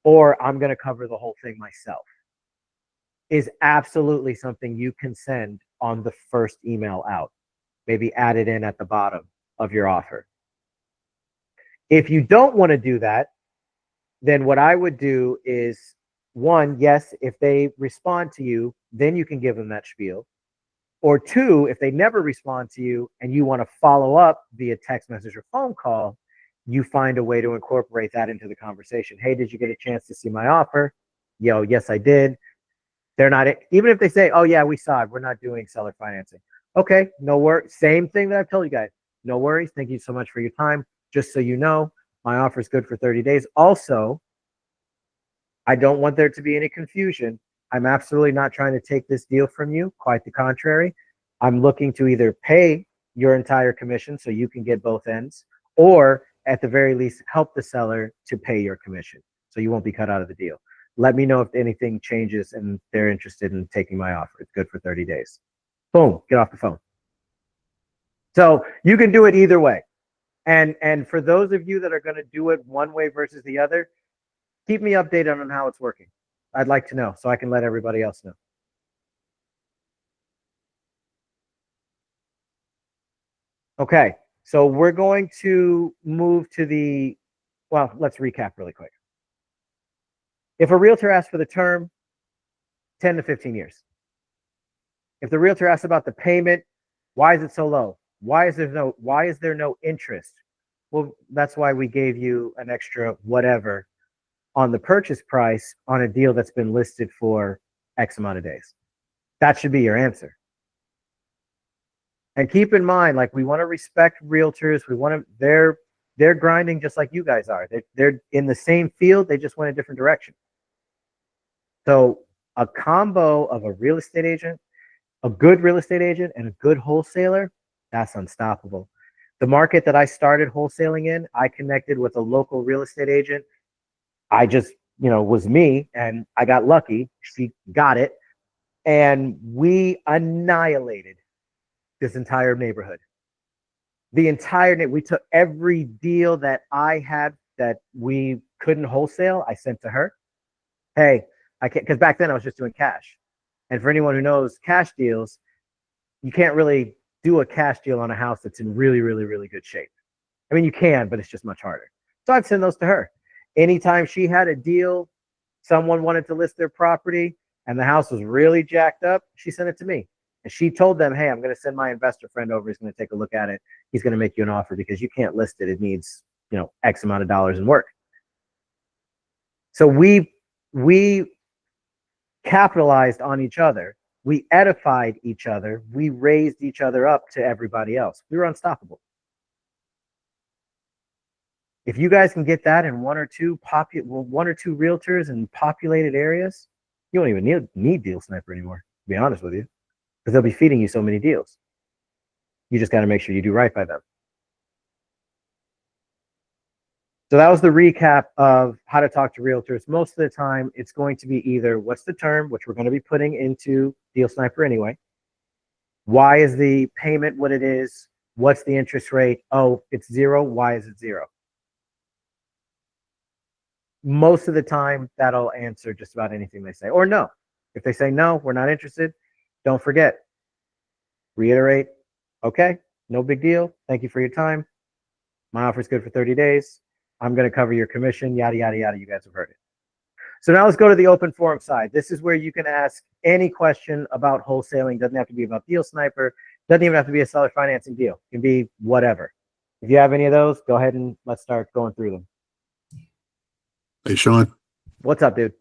or I'm going to cover the whole thing myself, is absolutely something you can send on the first email out. Maybe add it in at the bottom of your offer. If you don't want to do that, then what I would do is, one, yes, if they respond to you, then you can give them that spiel. Or two, if they never respond to you and you want to follow up via text message or phone call, you find a way to incorporate that into the conversation. Hey, did you get a chance to see my offer? Yo, yes, I did. They're not, even if they say, oh yeah, we saw it, we're not doing seller financing. Okay, no worries. Same thing that I've told you guys. No worries. Thank you so much for your time. Just so you know, my offer is good for 30 days. Also, I don't want there to be any confusion. I'm absolutely not trying to take this deal from you. Quite the contrary. I'm looking to either pay your entire commission so you can get both ends, or at the very least, help the seller to pay your commission so you won't be cut out of the deal. Let me know if anything changes and they're interested in taking my offer. It's good for 30 days. Boom, get off the phone. So you can do it either way. And for those of you that are going to do it one way versus the other, keep me updated on how it's working. I'd like to know so I can let everybody else know. Okay, so we're going to move to the, well, let's recap really quick. If a realtor asks for the term, 10 to 15 years. If the realtor asks about the payment, why is it so low? Why is there no interest? Well, that's why we gave you an extra whatever on the purchase price on a deal that's been listed for X amount of days. That should be your answer. And keep in mind, like, we want to respect realtors. We want to, they're grinding just like you guys are. They're in the same field. They just went a different direction. So a combo of a real estate agent, a good real estate agent, and a good wholesaler, that's unstoppable. The market that I started wholesaling in, I connected with a local real estate agent. I just, was me, and I got lucky. She got it. And we annihilated this entire neighborhood. We took every deal that I had that we couldn't wholesale, I sent to her. Hey, I can't, because back then I was just doing cash. And for anyone who knows cash deals, you can't really do a cash deal on a house that's in really, really, really good shape. I mean, you can, but it's just much harder. So I'd send those to her. Anytime she had a deal, someone wanted to list their property and the house was really jacked up, she sent it to me. And she told them, hey, I'm going to send my investor friend over. He's going to take a look at it. He's going to make you an offer because you can't list it. It needs, X amount of dollars in work. So we capitalized on each other. We edified each other. We raised each other up to everybody else. We were unstoppable. If you guys can get that in one or two realtors in populated areas, you don't even need Deal Sniper anymore, to be honest with you, because they'll be feeding you so many deals. You just got to make sure you do right by them. So that was the recap of how to talk to realtors. Most of the time, it's going to be either what's the term, which we're going to be putting into Deal Sniper anyway. Why is the payment what it is? What's the interest rate? Oh, it's 0. Why is it 0? Most of the time, that'll answer just about anything they say. Or no. If they say no, we're not interested, don't forget. Reiterate, okay, no big deal. Thank you for your time. My offer is good for 30 days. I'm going to cover your commission, yada, yada, yada. You guys have heard it. So now let's go to the open forum side. This is where you can ask any question about wholesaling. Doesn't have to be about Deal Sniper. Doesn't even have to be a seller financing deal. It can be whatever. If you have any of those, go ahead and let's start going through them. Hey, Sean. What's up, dude?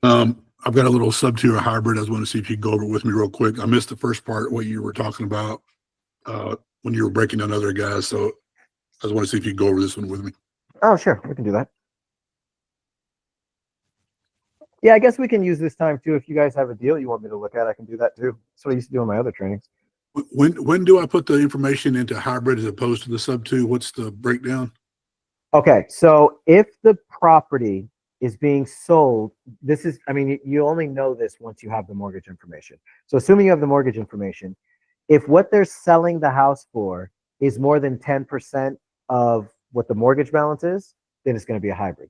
I've got a little sub-2 or hybrid. I just want to see if you could go over it with me real quick. I missed the first part, what you were talking about when you were breaking down other guys. So I just want to see if you could go over this one with me. Oh, sure. We can do that. Yeah, I guess we can use this time too. If you guys have a deal you want me to look at, I can do that too. That's what I used to do in my other trainings. When do I put the information into hybrid as opposed to the sub-2? What's the breakdown? Okay, so if the property is being sold, you only know this once you have the mortgage information. So assuming you have the mortgage information, if what they're selling the house for is more than 10% of what the mortgage balance is, then it's going to be a hybrid.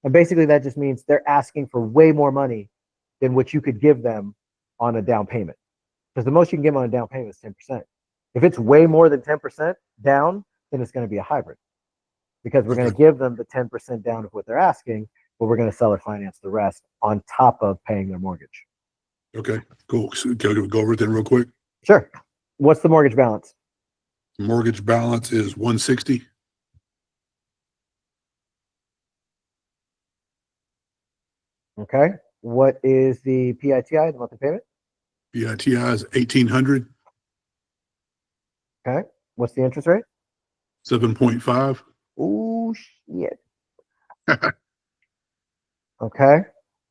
And basically that just means they're asking for way more money than what you could give them on a down payment. Because the most you can give them on a down payment is 10%. If it's way more than 10% down, then it's going to be a hybrid. Because we're going to give them the 10% down of what they're asking, but we're going to seller finance the rest on top of paying their mortgage. Okay, cool. So can we go over it then real quick? Sure. What's the mortgage balance? Mortgage balance is 160. Okay. What is the PITI, the monthly payment? PITI is 1,800. Okay. What's the interest rate? 7.5. Oh, shit. Okay.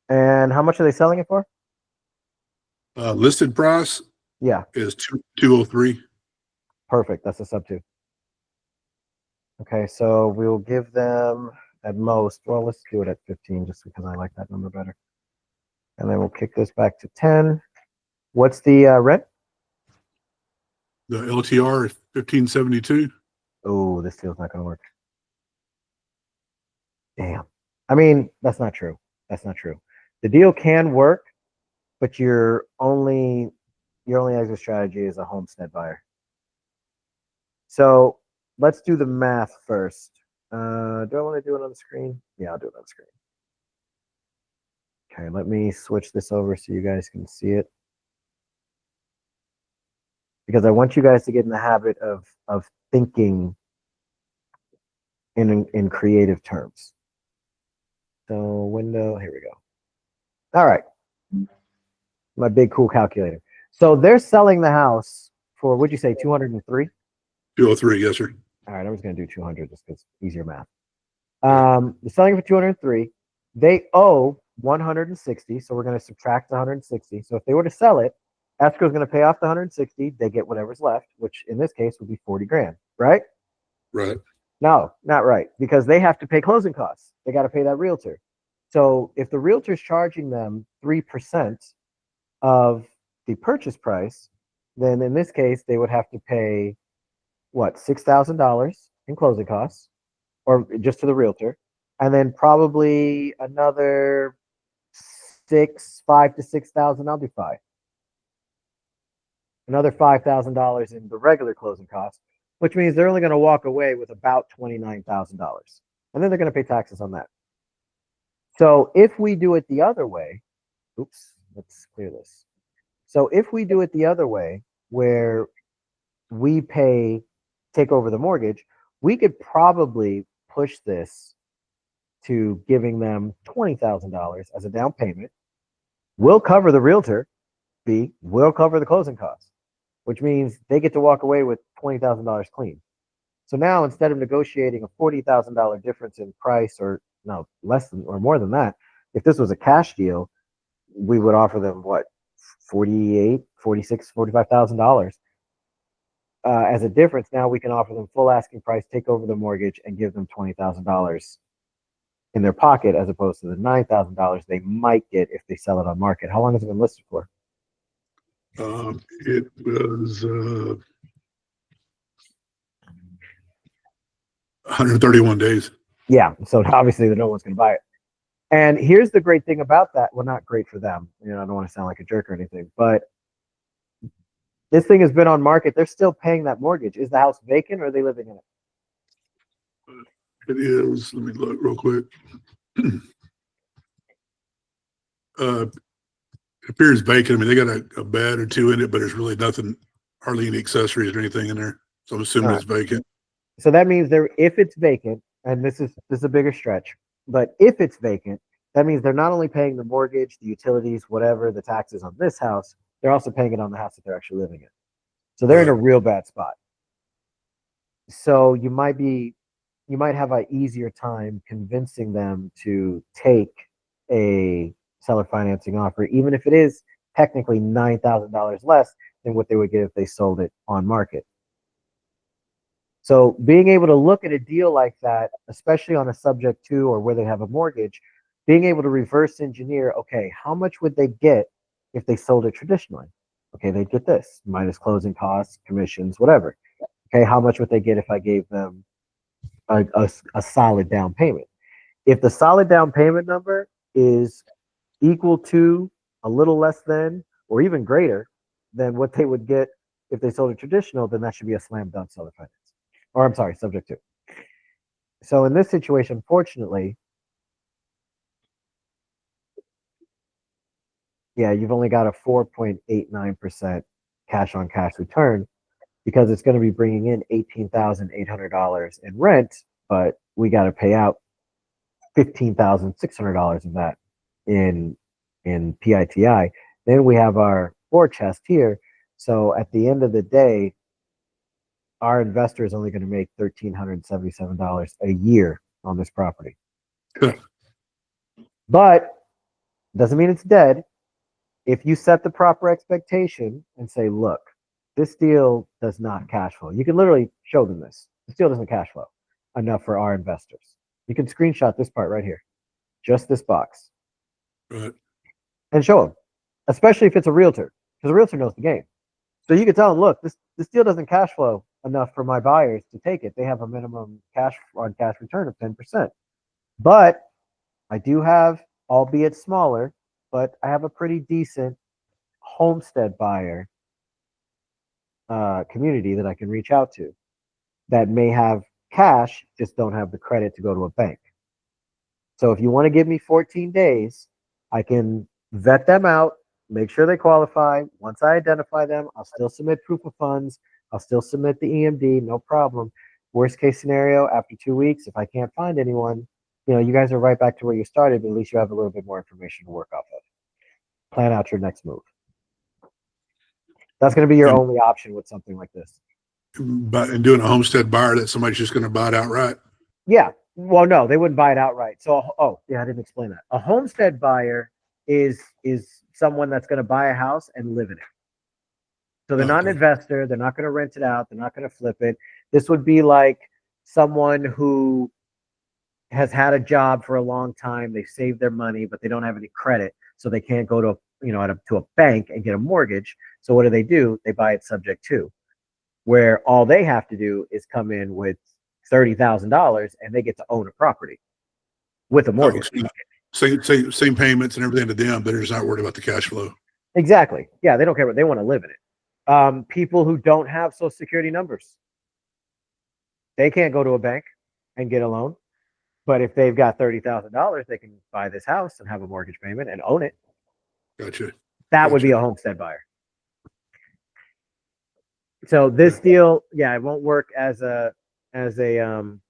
And how much are they selling it for? Listed price Yeah. is 203. Perfect. That's a sub 2. Okay. So we'll give them at most, well, let's do it at 15 just because I like that number better. And then we'll kick this back to 10. What's the rent? The LTR is 1572. Oh, this deal's not going to work. Damn. I mean, that's not true. That's not true. The deal can work, but your only exit strategy is a homestead buyer. So let's do the math first. Do I want to do it on the screen? Yeah, I'll do it on the screen. Okay, let me switch this over so you guys can see it. Because I want you guys to get in the habit of thinking in creative terms. So window, here we go. All right. My big cool calculator. So they're selling the house for, what'd you say, 203? 203, yes, sir. All right, I'm just going to do 200 just because easier math. They're selling for 203. They owe 160, so we're going to subtract the 160. So if they were to sell it, escrow is going to pay off the 160. They get whatever's left, which in this case would be 40 grand, right? Right. No, not right, because they have to pay closing costs. They got to pay that realtor. So if the realtor's charging them 3% of the purchase price, then in this case, they would have to pay, what, $6,000 in closing costs, or just to the realtor, and then probably another $5,000 to $6,000. I'll do 5. Another $5,000 in the regular closing costs, which means they're only going to walk away with about $29,000, and then they're going to pay taxes on that. So if we do it the other way, oops, let's clear this. So if we do it the other way, where we take over the mortgage, we could probably push this to giving them $20,000 as a down payment. We'll cover the realtor fee. We'll cover the closing costs, which means they get to walk away with $20,000 clean. So now instead of negotiating a $40,000 difference in price, or no, less than or more than that, if this was a cash deal, we would offer them what, $48,000, $46,000, $45,000 as a difference. Now we can offer them full asking price, take over the mortgage, and give them $20,000 in their pocket, as opposed to the $9,000 they might get if they sell it on market. How long has it been listed for? It was 131 days. Yeah, so obviously no one's going to buy it. And here's the great thing about that. Well, not great for them. You know, I don't want to sound like a jerk or anything, but this thing has been on market. They're still paying that mortgage. Is the house vacant or are they living in it? It is. Let me look real quick. It appears vacant. I mean, they got a bed or two in it, but there's really nothing, hardly any accessories or anything in there. So I'm assuming it's vacant. So that means if it's vacant, and this is a bigger stretch, but if it's vacant, that means they're not only paying the mortgage, the utilities, whatever, the taxes on this house, they're also paying it on the house that they're actually living in. So they're in a real bad spot. So you might have an easier time convincing them to take a seller financing offer, even if it is technically $9,000 less than what they would get if they sold it on market. So being able to look at a deal like that, especially on a subject to or where they have a mortgage, being able to reverse engineer, okay, how much would they get if they sold it traditionally? Okay, they'd get this minus closing costs, commissions, whatever. Okay, how much would they get if I gave them a solid down payment? If the solid down payment number is equal to, a little less than, or even greater than what they would get if they sold a traditional, then that should be a slam dunk seller finance. Or I'm sorry, subject to. So in this situation, fortunately, yeah, you've only got a 4.89% cash on cash return because it's going to be bringing in $18,800 in rent, but we got to pay out $15,600 of that in PITI. Then we have our war chest here. So at the end of the day, our investor is only going to make $1,377 a year on this property. But doesn't mean it's dead. If you set the proper expectation and say, look, this deal does not cash flow. You can literally show them this. This deal doesn't cash flow enough for our investors. You can screenshot this part right here, just this box, Right. and show them, especially if it's a realtor, because a realtor knows the game. So you can tell them, look, this deal doesn't cash flow enough for my buyers to take it. They have a minimum cash on cash return of 10%. But I do have, albeit smaller, but I have a pretty decent homestead buyer community that I can reach out to that may have cash, just don't have the credit to go to a bank. So if you want to give me 14 days, I can vet them out, make sure they qualify. Once I identify them, I'll still submit proof of funds. I'll still submit the EMD, no problem. Worst case scenario, after 2 weeks, if I can't find anyone, you guys are right back to where you started, but at least you have a little bit more information to work off of. Plan out your next move. That's going to be your only option with something like this. But and doing a homestead buyer that somebody's just going to buy it outright. Yeah. Well, no, they wouldn't buy it outright. So, yeah, I didn't explain that. A homestead buyer is someone that's going to buy a house and live in it. So they're not an investor. They're not going to rent it out. They're not going to flip it. This would be like someone who has had a job for a long time. They've saved their money, but they don't have any credit. So they can't go to a bank and get a mortgage. So what do? They buy it subject to, where all they have to do is come in with $30,000 and they get to own a property with a mortgage. Same payments and everything to them. They're just not worried about the cash flow. Exactly. Yeah, they don't care. They want to live in it. People who don't have Social Security numbers, they can't go to a bank and get a loan. But if they've got $30,000, they can buy this house and have a mortgage payment and own it. Gotcha. That would be a homestead buyer. So this deal, yeah, it won't work it won't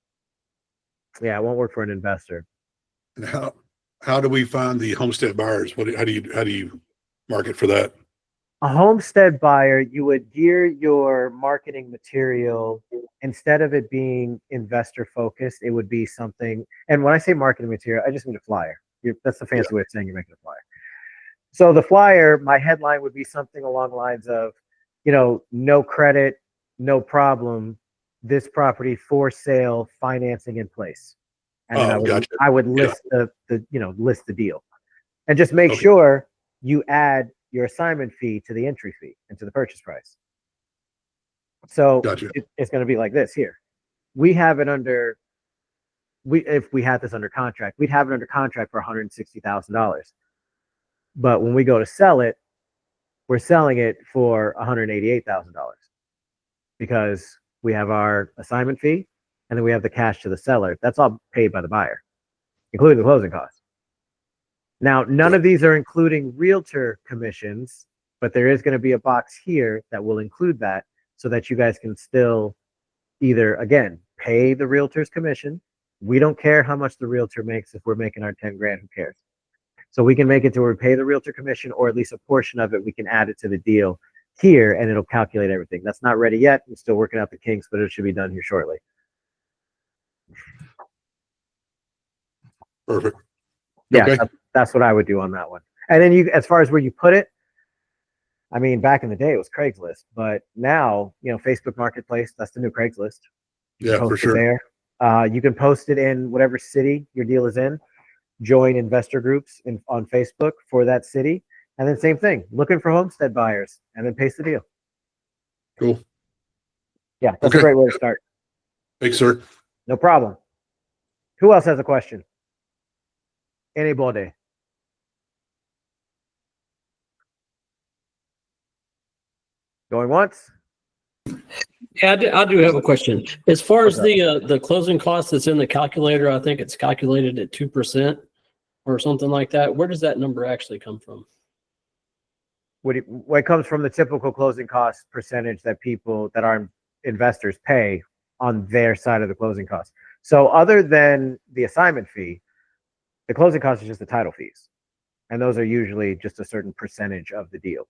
work for an investor. And how do we find the homestead buyers? How do you market for that? A homestead buyer, you would gear your marketing material, instead of it being investor focused, it would be something. And when I say marketing material, I just mean a flyer. That's the fancy way of saying you're making a flyer. So the flyer, my headline would be something along the lines of, no credit, no problem, this property for sale, financing in place. And then I would list list the deal, and just make sure you add your assignment fee to the entry fee and to the purchase price. So it's going to be like this here. We have it if we had this under contract, we'd have it under contract for $160,000. But when we go to sell it, we're selling it for $188,000 because we have our assignment fee and then we have the cash to the seller. That's all paid by the buyer, including the closing costs. Now, none of these are including realtor commissions, but there is going to be a box here that will include that so that you guys can still either, again, pay the realtor's commission. We don't care how much the realtor makes. If we're making our 10 grand, who cares? So we can make it to where we pay the realtor commission, or at least a portion of it, we can add it to the deal here and it'll calculate everything. That's not ready yet. I'm still working out the kinks, but it should be done here shortly. Perfect. Yeah, okay. That's what I would do on that one. And then as far as where you put it, I mean, back in the day it was Craigslist, but now, Facebook Marketplace, that's the new Craigslist. Yeah, for sure. There. You can post it in whatever city your deal is in. Join investor groups on Facebook for that city. And then same thing, looking for homestead buyers and then paste the deal. Cool. Yeah, that's a Okay. great way to start. Thanks, sir. No problem. Who else has a question? Anybody? Going once? Yeah, I do have a question. As far as What's the closing cost that's in the calculator, I think it's calculated at 2% or something like that. Where does that number actually come from? What comes from the typical closing cost percentage that people that our investors pay on their side of the closing costs. So other than the assignment fee, the closing cost is just the title fees. And those are usually just a certain percentage of the deal.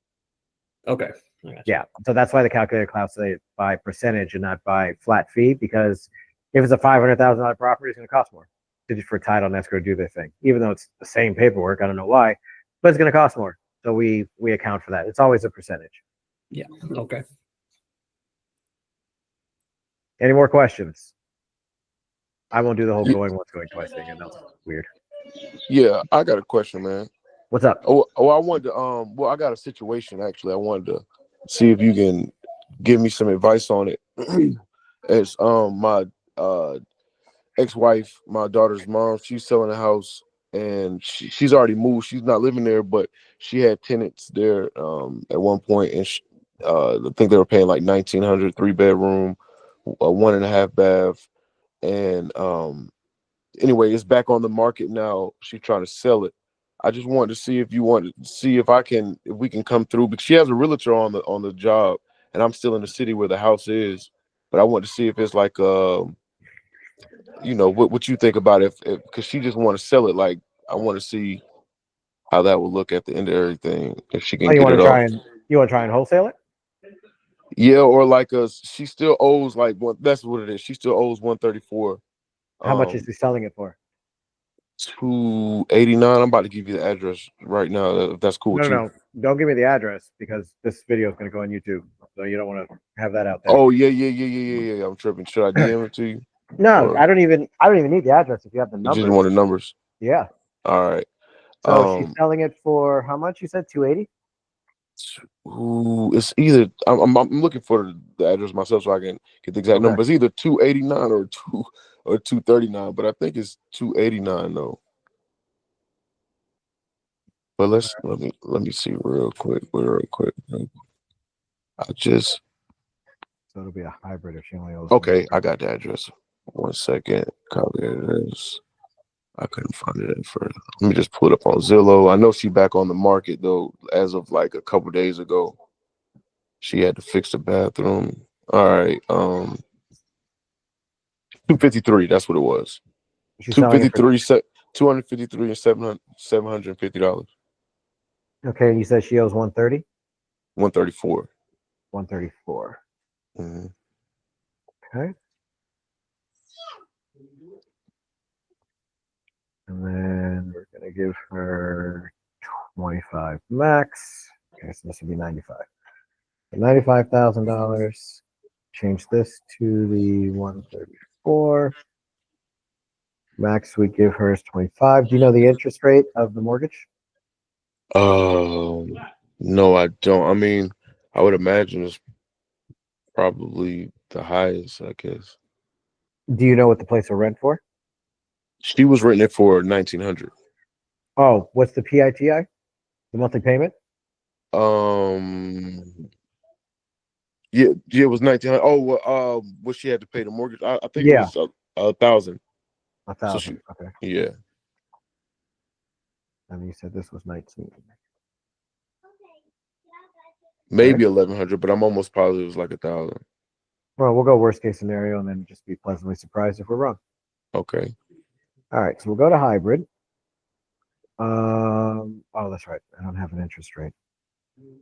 Okay. I got you. Yeah. So that's why the calculator calculates it by percentage and not by flat fee, because if it's a $500,000 property, it's going to cost more for title and escrow to do their thing, even though it's the same paperwork. I don't know why, but it's going to cost more. So we account for that. It's always a percentage. Yeah. Okay. Any more questions? I won't do the whole going once, going twice thing. And that's weird. Yeah, I got a question, man. What's up? I wanted to well, I got a situation actually. I wanted to see if you can give me some advice on it. It's my ex-wife, my daughter's mom, she's selling a house and she's already moved. She's not living there, but she had tenants there at one point, and I think they were paying like $1,900, 3-bedroom, a 1.5 bath, and anyway, it's back on the market now. She's trying to sell it. I just wanted to see if you wanted to see if we can come through, because she has a realtor on the job, and I'm still in the city where the house is. But I want to see if it's like what you think about it, because she just want to sell it. Like, I want to see how that will look at the end of everything if she can You get want it to off. try and wholesale it? Yeah, or like she still owes like that's what it is. She still owes 134. How much is she selling it for? 289. I'm about to give you the address right now, if that's cool with you. No. Don't give me the address, because this video is going to go on YouTube. So you don't want to have that out there. Oh yeah. I'm tripping. Should I DM it to you? No, Or I don't even need the address if you have the you number. just want the numbers? Yeah. All right. So she's selling it for how much? You said 280? It's either I'm looking for the address myself so I can get the exact number. It's either 289 or 239, but I think it's 289 though. But let me see real quick. So it'll be a hybrid if she only owes. Okay, I got the address. 1 second. Copy address. I couldn't find it at first. Let me just pull it up on Zillow. I know she back on the market though, as of like a couple days ago. She had to fix the bathroom. All right. 253. That's what it was. She's selling it for, 253 and $750. okay, and you said she owes 130? 134. 134. Mm-hmm. Okay. And then we're gonna give her 25 max. Okay, so this would be 95. $95,000. Change this to the 134. Max we give her is 25. Do you know the interest rate of the mortgage? No, I don't. I mean, I would imagine it's probably the highest, I guess. Do you know what the place will rent for? She was renting it for 1,900. Oh, what's the PITI? The monthly payment? Yeah, it was 1,900. Oh, well, what she had to pay the mortgage? I think it was 1,000. 1,000. Okay. Yeah. And you said this was 19. Maybe 1,100, but I'm almost positive it was like 1,000. Well, we'll go worst case scenario and then just be pleasantly surprised if we're wrong. Okay. All right, so we'll go to hybrid. Oh, that's right. I don't have an interest rate.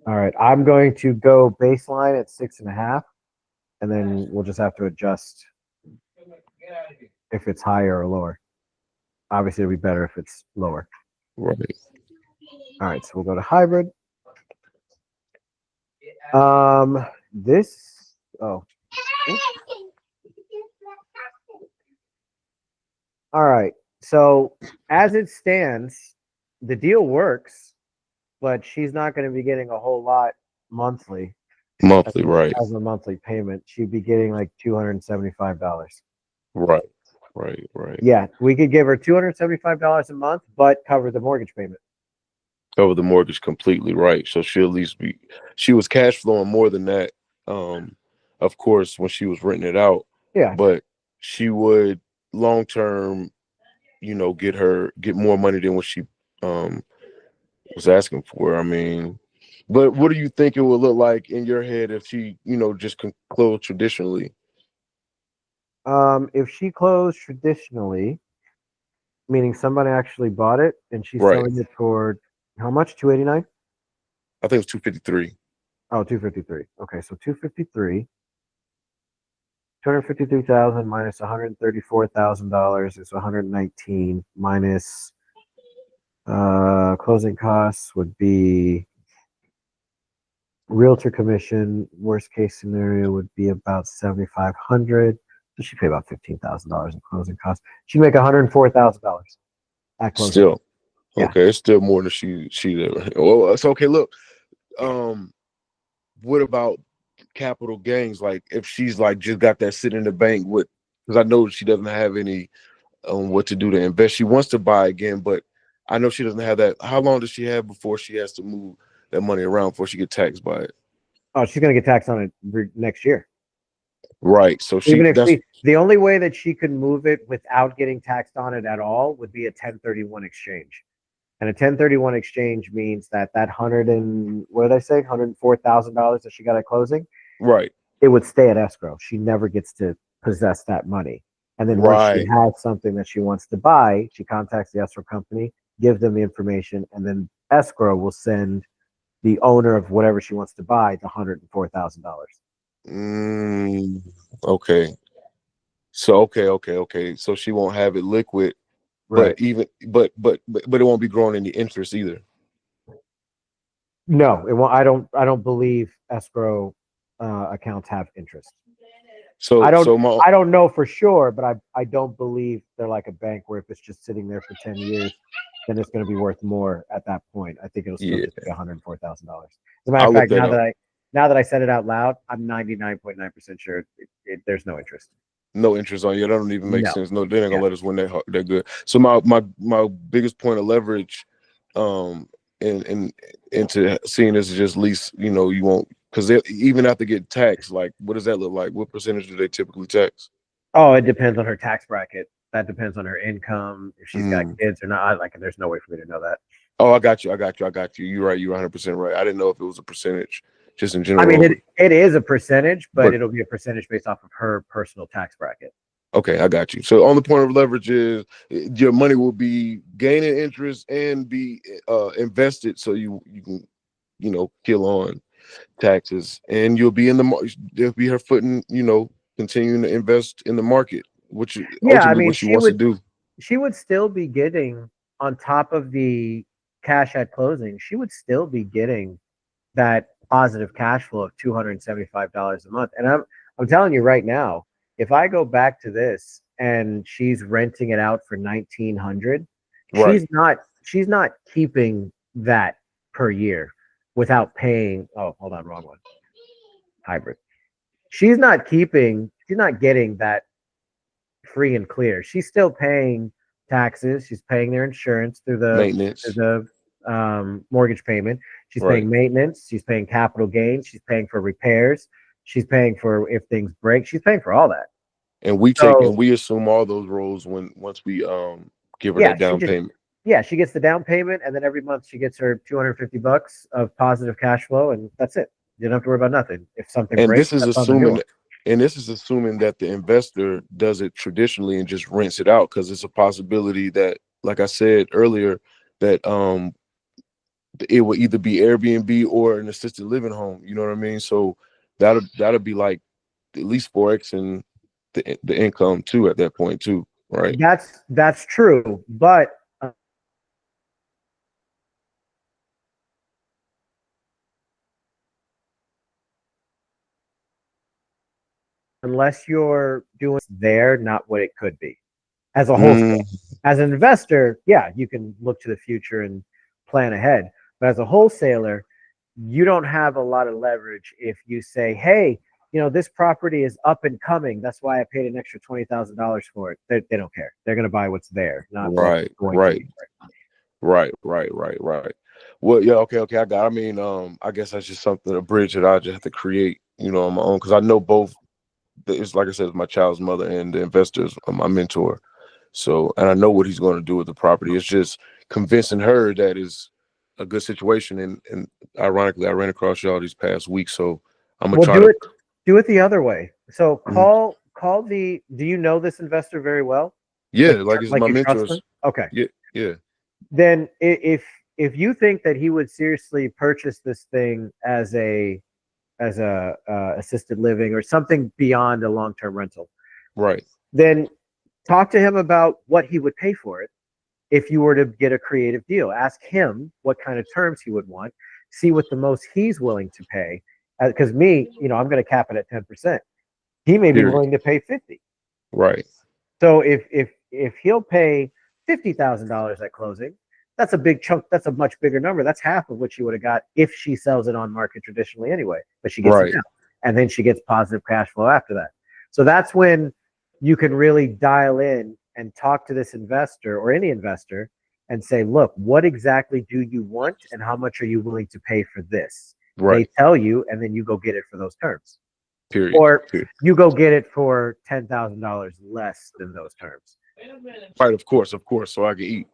All right, I'm going to go baseline at 6.5, and then we'll just have to adjust if it's higher or lower. Obviously, it'll be better if it's lower. Right. All right, so we'll go to hybrid. All right, so as it stands, the deal works, but she's not going to be getting a whole lot monthly. Monthly, right, as a monthly payment, she'd be getting like $275. right, right. Yeah, we could give her $275 a month, but cover the mortgage payment. Cover the mortgage completely, right? So she'll at least be. She was cash flowing more than that, of course, when she was renting it out. Yeah. But she would long term, get more money than what she was asking for. I mean, but what do you think it would look like in your head if she, just can close traditionally? If she closed traditionally, meaning somebody actually bought it and she's Right. selling it for how much? 289? I think it's 253. Oh, 253. Okay, so 253. 253,000 minus $134,000 is 119 minus closing costs would be realtor commission. Worst case scenario would be about 7,500. So she'd pay about $15,000 in closing costs. She'd make $104,000 at closing. Still, Yeah. okay, it's still more than she. Well, it's okay. Look, what about capital gains? Like if she's like just got that sit in the bank with, because I know she doesn't have any what to do to invest. She wants to buy again, but I know she doesn't have that. How long does she have before she has to move that money around before she get taxed by it? Oh, she's gonna get taxed on it next year. Right. So the only way that she could move it without getting taxed on it at all would be a 1031 exchange. And a 1031 exchange means that what did I say? $104,000 that she got at closing. Right. It would stay at escrow. She never gets to possess that money. And then once she has something that she wants to buy, she contacts the escrow company, gives them the information, and then escrow will send the owner of whatever she wants to buy the $104,000. Okay. So okay. So she won't have it liquid, Right. but it won't be growing any interest either. No, it won't. I don't believe escrow accounts have interest. So I don't know for sure, but I don't believe they're like a bank where if it's just sitting there for 10 years, then it's going to be worth more at that point. I think it'll still just be $104,000. As a matter of fact, now that I said it out loud, I'm 99.9% sure there's no interest. No interest on you. That don't even make sense. No, they're not gonna let us win that good. So my biggest point of leverage, into seeing this is just lease. You won't, because even after getting taxed, like what does that look like? What percentage do they typically tax? Oh, it depends on her tax bracket. That depends on her income, if she's got kids or not. There's no way for me to know that. Oh, I got you. You're right. You're 100% right. I didn't know if it was a percentage, just in general. I mean, it is a percentage, but it'll be a percentage based off of her personal tax bracket. Okay, I got you. So on the point of leverage is your money will be gaining interest and be invested, so you can, kill on taxes, and you'll be in there'll be her footing, continuing to invest in the market, which ultimately what she wants to do. She would still be getting, on top of the cash at closing, she would still be getting that positive cash flow of $275 a month. And I'm telling you right now, if I go back to this and she's renting it out for $1,900, she's not keeping that per year without paying. Oh, hold on, wrong one. Hybrid. She's not getting that free and clear. She's still paying taxes. She's paying their insurance through the maintenance, through the mortgage payment. She's paying maintenance. She's paying capital gains. She's paying for repairs. She's paying for if things break. She's paying for all that. And we assume all those roles once we give her that down payment. Yeah, she gets the down payment, and then every month she gets her $250 of positive cash flow, and that's it. You don't have to worry about nothing. If something breaks, this is assuming that the investor does it traditionally and just rents it out, because it's a possibility that, like I said earlier, that it will either be Airbnb or an assisted living home. You know what I mean? So that'll be like at least 4x in the income too at that point too, right? That's true, but unless you're doing there, not what it could be. As a wholesaler, as an investor, yeah, you can look to the future and plan ahead. But as a wholesaler, you don't have a lot of leverage if you say, hey, this property is up and coming. That's why I paid an extra $20,000 for it. They don't care. They're going to buy what's there, not what's Right, going to right, be there. right. Well, yeah, okay. I mean, I guess that's just something, a bridge that I just have to create, on my own, because I know both. It's like I said, it's my child's mother and the investors are my mentor. So, and I know what he's going to do with the property. It's just convincing her that is a good situation. And ironically, I ran across y'all these past weeks, so I'm gonna Well, try to. do it the other way. So Mhm. call the. Do you know this investor very well? Yeah, like it's Like my you trust mentors. them? Okay. Yeah. Then if you think that he would seriously purchase this thing as a assisted living or something beyond a long-term rental, Right. then talk to him about what he would pay for it if you were to get a creative deal. Ask him what kind of terms he would want, see what the most he's willing to pay. Because I'm going to cap it at 10%. He may be Period. willing to pay 50. Right. So if he'll pay $50,000 at closing, that's a big chunk. That's a much bigger number. That's half of what she would have got if she sells it on market traditionally anyway. But she gets it Right. now, and then she gets positive cash flow after that. So that's when you can really dial in and talk to this investor or any investor and say, look, what exactly do you want, and how much are you willing to pay for this? Right. They tell you, and then you go get it for those terms. Period. Or Period. you go get it for $10,000 less than those terms. Right. Of course. So I can eat.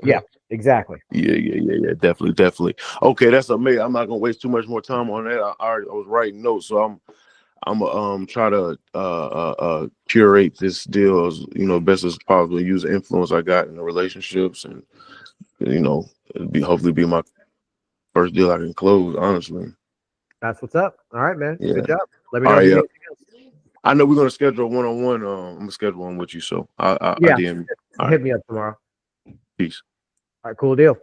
Yeah, exactly. Yeah. Definitely. Okay, that's amazing. I'm not gonna waste too much more time on that. I was writing notes, so I'm try to curate this deal as best as possible. Use the influence I got in the relationships, and hopefully be my first deal I can close. Honestly, That's what's up. All right, man. yeah. Good job. Let me All know if right, you yeah. need anything else. I know we're gonna schedule a one-on-one. I'm gonna schedule one with you, so I Yeah, DM. All hit right, me up tomorrow. peace. All right, cool deal.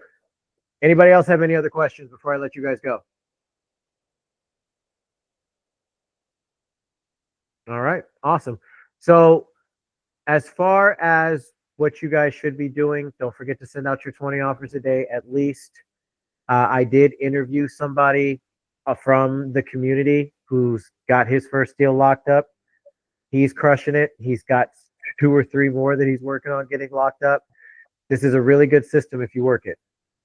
Anybody else have any other questions before I let you guys go? All right, awesome. So as far as what you guys should be doing, don't forget to send out your 20 offers a day at least. I did interview somebody from the community who's got his first deal locked up. He's crushing it. He's got 2 or 3 more that he's working on getting locked up. This is a really good system if you work it.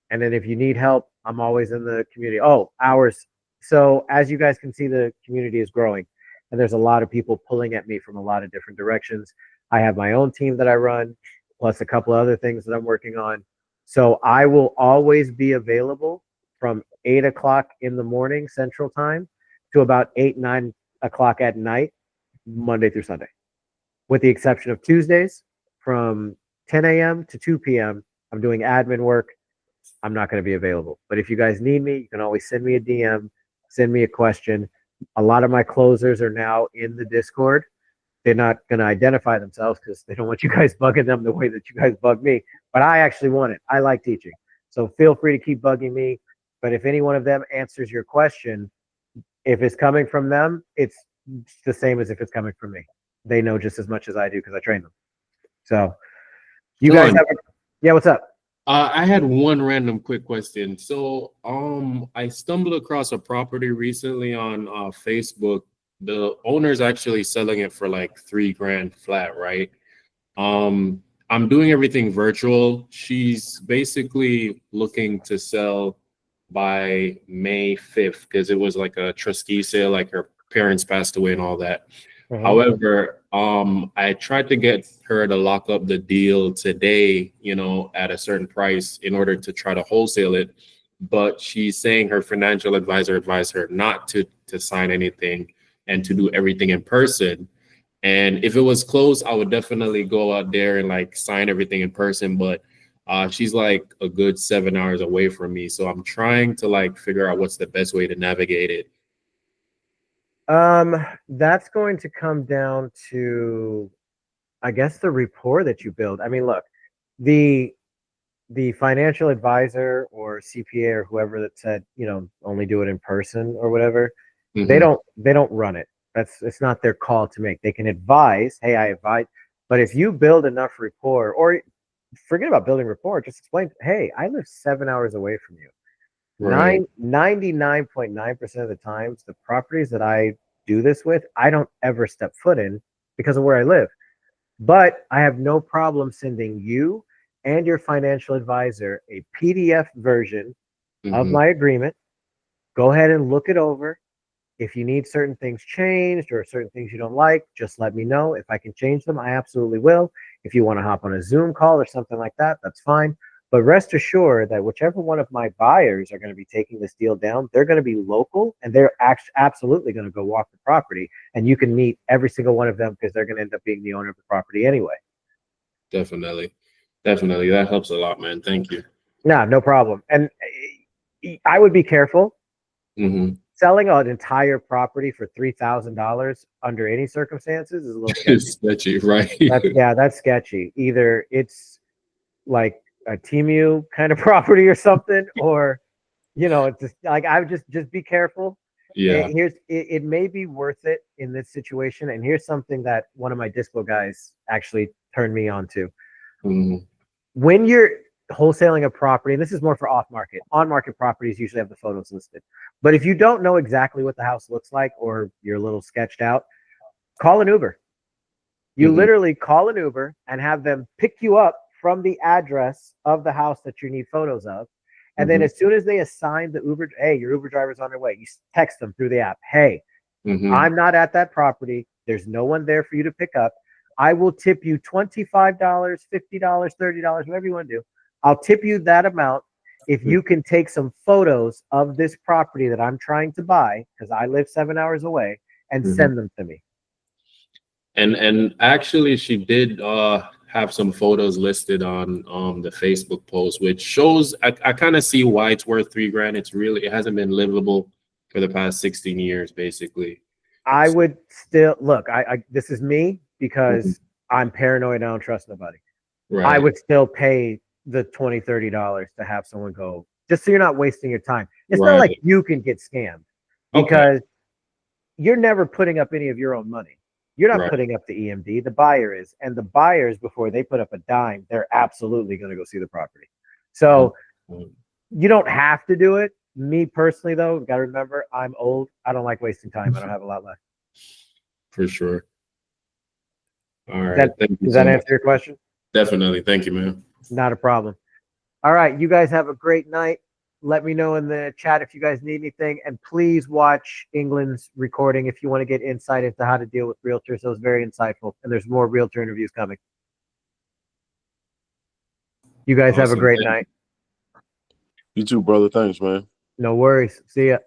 And then if you need help, I'm always in the community. Oh, hours. So as you guys can see, the community is growing, and there's a lot of people pulling at me from a lot of different directions. I have my own team that I run, plus a couple of other things that I'm working on. So I will always be available from 8 o'clock in the morning Central Time to about 8, 9 o'clock at night, Monday through Sunday, with the exception of Tuesdays from 10 a.m. to 2 p.m. I'm doing admin work. I'm not going to be available. But if you guys need me, you can always send me a DM, send me a question. A lot of my closers are now in the Discord. They're not going to identify themselves because they don't want you guys bugging them the way that you guys bug me. But I actually want it. I like teaching. So feel free to keep bugging me. But if any one of them answers your question, if it's coming from them, it's the same as if it's coming from me. They know just as much as I do because I train them. So you guys have, yeah, what's up? I had one random quick question. So, I stumbled across a property recently on Facebook. The owner's actually selling it for like $3,000 flat, right? I'm doing everything virtual. She's basically looking to sell by May 5th because it was like a trustee sale, like her parents passed away and all that. However, I tried to get her to lock up the deal today, at a certain price in order to try to wholesale it. But she's saying her financial advisor advised her not to sign anything and to do everything in person. And if it was close, I would definitely go out there and like sign everything in person. But she's like a good 7 hours away from me. So I'm trying to like figure out what's the best way to navigate it. That's going to come down to, I guess, the rapport that you build. I mean, look, the financial advisor or CPA or whoever that said, only do it in person or whatever, they don't run it. It's not their call to make. They can advise, hey, I advise, but if you build enough rapport, or forget about building rapport, just explain, hey, I live 7 hours away from you. Right. 99.9% of the times, the properties that I do this with, I don't ever step foot in because of where I live. But I have no problem sending you and your financial advisor a PDF version of Mm-hmm. my agreement. Go ahead and look it over. If you need certain things changed or certain things you don't like, just let me know. If I can change them, I absolutely will. If you want to hop on a Zoom call or something like that, that's fine. But rest assured that whichever one of my buyers are going to be taking this deal down, they're going to be local and they're absolutely going to go walk the property. And you can meet every single one of them because they're going to end up being the owner of the property anyway. Definitely. Definitely. That helps a lot, man. Thank you. No problem. And I would be careful. Mm-hmm. Selling an entire property for $3,000 under any circumstances is a little sketchy. It's sketchy, right? That's sketchy. Either it's like a TMU kind of property or something, or it's just like I would just be careful. Yeah. It may be worth it in this situation. And here's something that one of my dispo guys actually turned me on to. Mm-hmm. When you're wholesaling a property, and this is more for off market. On market properties usually have the photos listed. But if you don't know exactly what the house looks like or you're a little sketched out, call an Uber. You literally call an Uber and have them pick you up from the address of the house that you need photos of. And then as soon as they assign the Uber, hey, your Uber driver's on their way, you text them through the app, hey, I'm not at that property. There's no one there for you to pick up. I will tip you $25, $50, $30, whatever you want to do. I'll tip you that amount if you can take some photos of this property that I'm trying to buy, because I live 7 hours away, and send them to me. And actually, she did have some photos listed on the Facebook post, which shows I kind of see why it's worth $3,000. It hasn't been livable for the past 16 years, basically. I would still look. This is me because I'm paranoid. I don't trust nobody. Right. I would still pay the $20, $30 to have someone go, just so you're not wasting your time. It's not like you can get scammed because you're never putting up any of your own money. You're not putting up the EMD, the buyer is. And the buyers, before they put up a dime, they're absolutely going to go see the property. So you don't have to do it. Me personally, though, you've got to remember, I'm old. I don't like wasting time. I don't have a lot left. For sure. All right. Does that answer your question? Definitely. Thank you, man. Not a problem. All right. You guys have a great night. Let me know in the chat if you guys need anything. And please watch England's recording if you want to get insight into how to deal with realtors. It was very insightful. And there's more realtor interviews coming. You guys have a great night. You too, brother. Thanks, man. No worries. See ya.